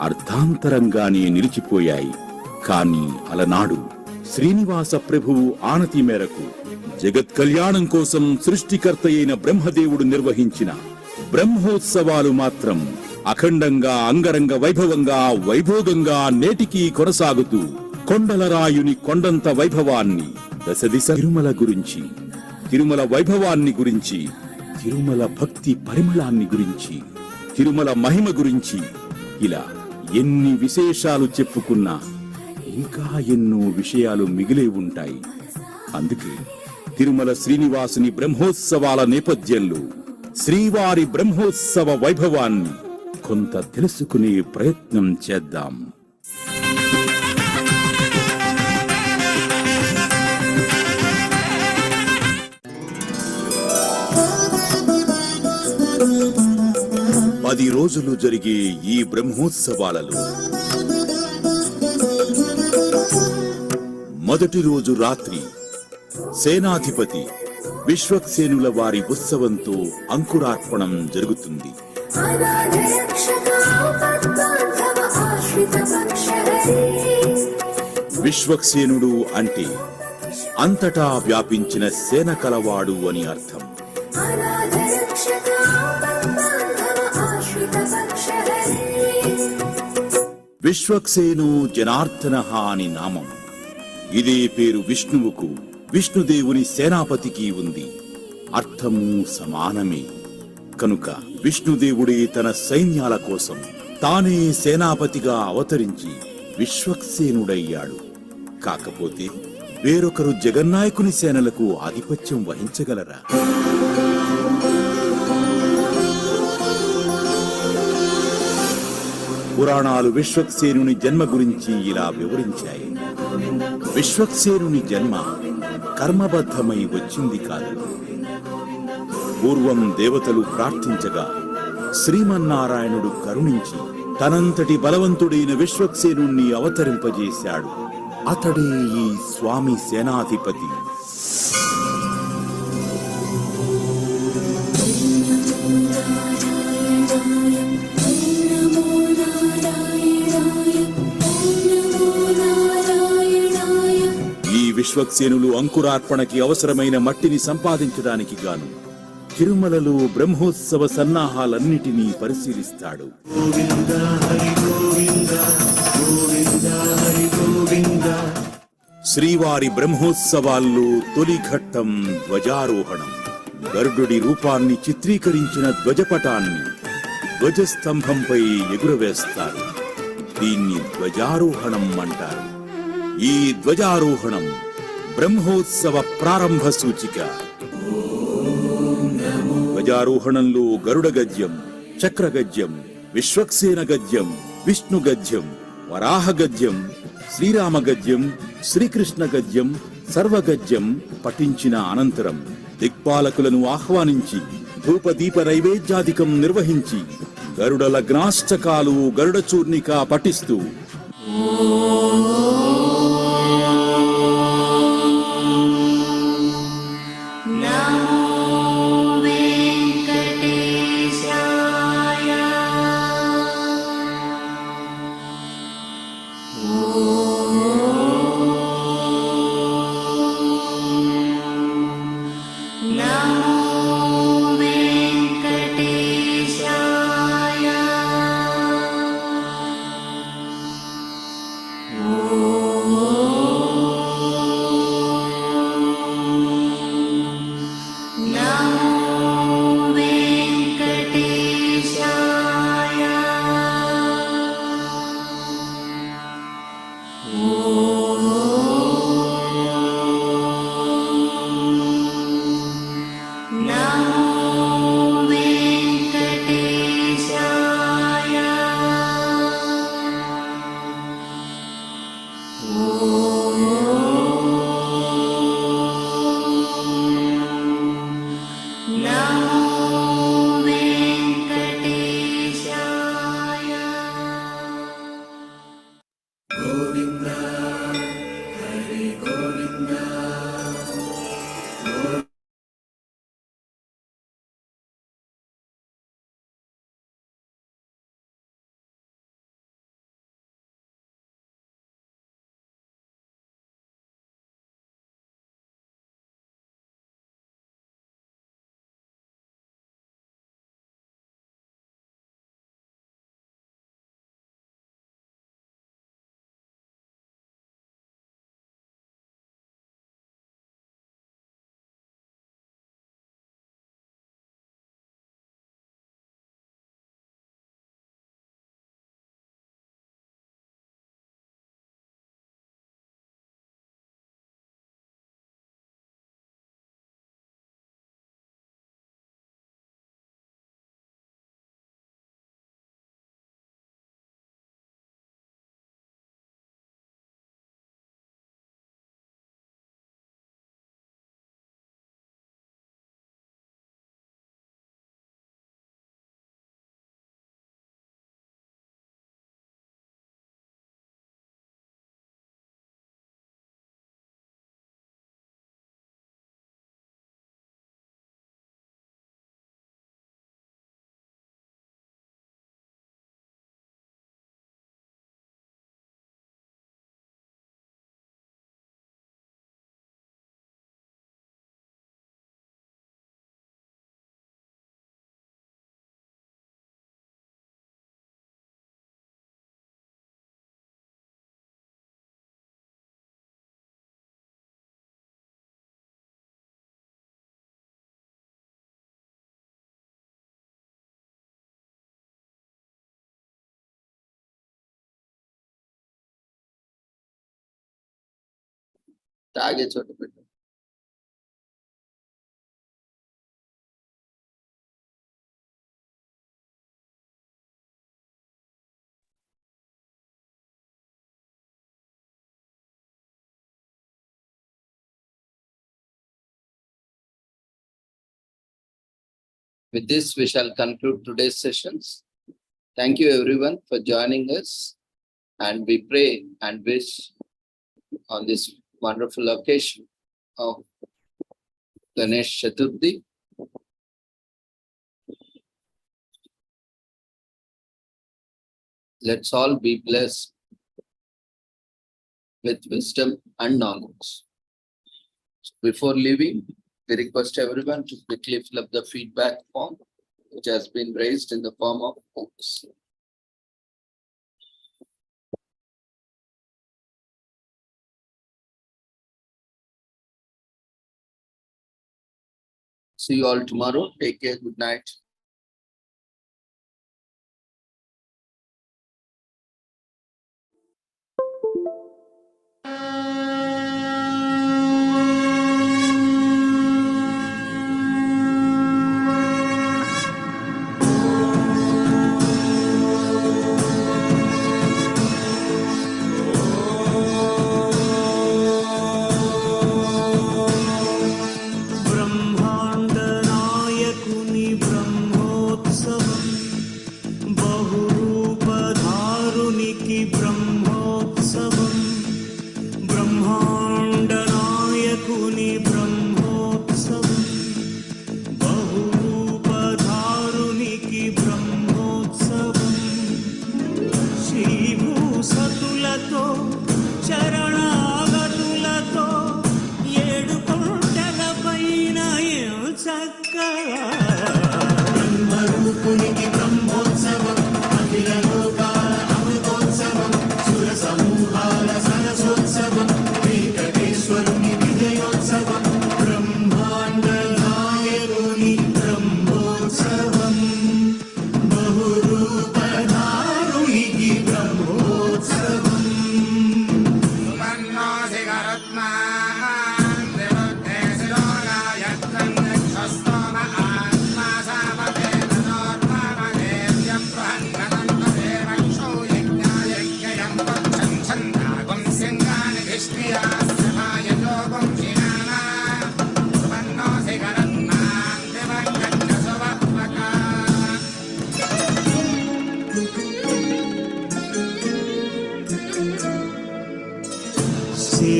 S4: అర్ధాంతరంగానే నిలిచిపోయాయి. కాని అలనాడు శ్రీనివాస ప్రభువు ఆనతి మేరకు జగత్ కళ్యాణం కోసం సృష్టికర్త అయిన బ్రహ్మదేవుడు నిర్వహించిన బ్రహ్మోత్సవాలు మాత్రం అఖండంగా అంగరంగ వైభవంగా వైభోగంగా నేటికీ కొనసాగుతూ కొండలరాయుని కొండంత వైభవాన్ని, దశదిశ తిరుమల గురించి, తిరుమల వైభవాన్ని గురించి, తిరుమల భక్తి పరిమళాన్ని గురించి, తిరుమల మహిమ గురించి ఇలా ఎన్ని విశేషాలు చెప్పుకున్నా ఇంకా ఎన్నో విషయాలు మిగిలే ఉంటాయి. అందుకే తిరుమల శ్రీనివాసుని బ్రహ్మోత్సవాల నేపథ్యంలో శ్రీవారి బ్రహ్మోత్సవ వైభవాన్ని కొంత తెలుసుకునే ప్రయత్నం చేద్దాం. పది రోజులు జరిగే ఈ బ్రహ్మోత్సవాలలో మొదటి రోజు రాత్రి సేనాధిపతి విశ్వక్సేనుల వారి ఉత్సవంతో అంకురార్పణం జరుగుతుంది. విశ్వక్సేనుడు అంటే అంతటా వ్యాపించిన సేన కలవాడు అని అర్థం. విశ్వక్సేను జనార్దన అని నామం. ఇదే పేరు విష్ణువుకు, విష్ణుదేవుని సేనాపతికి ఉంది. అర్థము సమానమే. కనుక విష్ణుదేవుడే తన సైన్యాల కోసం తానే సేనాపతిగా అవతరించి విశ్వక్సేనుడయ్యాడు. కాకపోతే వేరొకరు జగన్నాయకుని సేనలకు ఆధిపత్యం వహించగలరా? పురాణాలు విశ్వక్సేనుని జన్మ గురించి ఇలా వివరించాయి. విశ్వక్సేనుని జన్మ కర్మబద్ధమై వచ్చింది కాదు. పూర్వం దేవతలు ప్రార్థించగా శ్రీమన్నారాయణుడు కరుణించి తనంతటి బలవంతుడైన విశ్వక్సేనుణ్ణి అవతరింపజేశాడు. అతడే ఈ స్వామి సేనాధిపతి. ఈ విశ్వక్సేనులు అంకురార్పణకి అవసరమైన మట్టిని సంపాదించడానికి గాను తిరుమలలో బ్రహ్మోత్సవ సన్నాహాలన్నిటినీ పరిశీలిస్తాడు. శ్రీవారి బ్రహ్మోత్సవాల్లో తొలి ఘట్టం ధ్వజారోహణం. గరుడుడి రూపాన్ని చిత్రీకరించిన ధ్వజపటాన్ని ధ్వజస్తంభంపై ఎగురవేస్తారు. దీన్ని ధ్వజారోహణం అంటారు. ఈ ధ్వజారోహణం బ్రహ్మోత్సవ ప్రారంభ సూచిక. ధ్వజారోహణంలో గరుడ గద్యం, చక్ర గద్యం, విశ్వక్సేన గద్యం, విష్ణు గద్యం, వరాహ గద్యం, శ్రీరామ గద్యం, శ్రీకృష్ణ గద్యం, సర్వగద్యం పఠించిన అనంతరం దిక్పాలకులను ఆహ్వానించి ధూపదీప నైవేద్యాధికం నిర్వహించి గరుడ లగ్నాష్టకాలు, గరుడ చూర్ణిక పఠిస్తూ
S1: తాగే చోట పెట్టు. With this, we shall conclude today's sessions. Thank you everyone for joining us, and we pray and wish on this wonderful occasion of Ganesh Chaturthi. Let's all be blessed with wisdom and knowledge. Before leaving, we request everyone to quickly fill up the feedback form, which has been raised in the form of books. See you all tomorrow. Take care. Good night.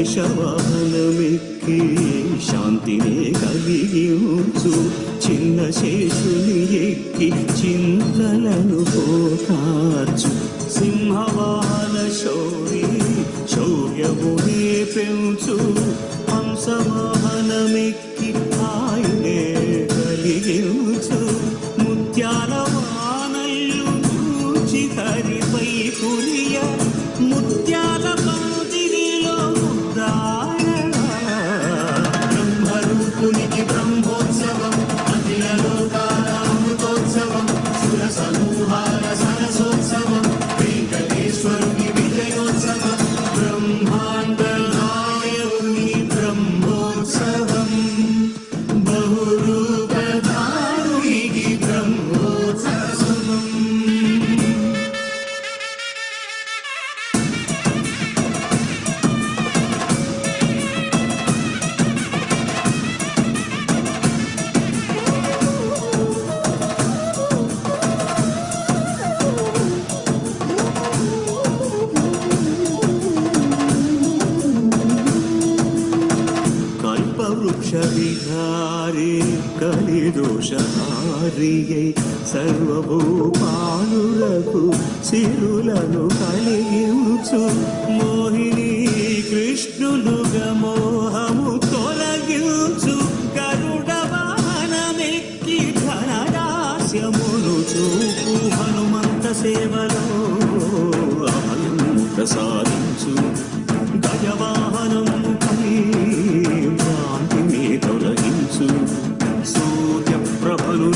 S3: శేషవాహనమెక్కి శాంతినే కలిగించు, చిన్న శేషుని ఎక్కి చింతలను పోతార్చు. సింహవాహన శౌరి శౌర్యమునే పెంచు, హంసవాహనమెక్కి ఆయనే కలిగించు. ముత్యాల వానల్లు చూచి హరిపై కురియ, ముత్యాల బ్రహ్మరూపునికి బ్రహ్మోత్సవం, అఖిల లోకాల అమృతోత్సవం, సుర సమూహాల సరసోత్సవం, వెంకటేశ్వరుని విజయోత్సవం, బ్రహ్మాండ నాయకుని బ్రహ్మోత్సవం, బహురూపధారునికి బ్రహ్మోత్సవం. విహారే కలిదోషహారియై సర్వభూపాలులకు సిరులను కలిగించు. మోహిని కృష్ణులుగా మోహము తొలగించు. గరుడ వాహనమెక్కి ధనరాస్యమును చూపు. హనుమంత సేవలో అమలం ప్రసాదించు. గజవాహనము భ్రాంతిని తొలగించు. సూర్య ప్రభలు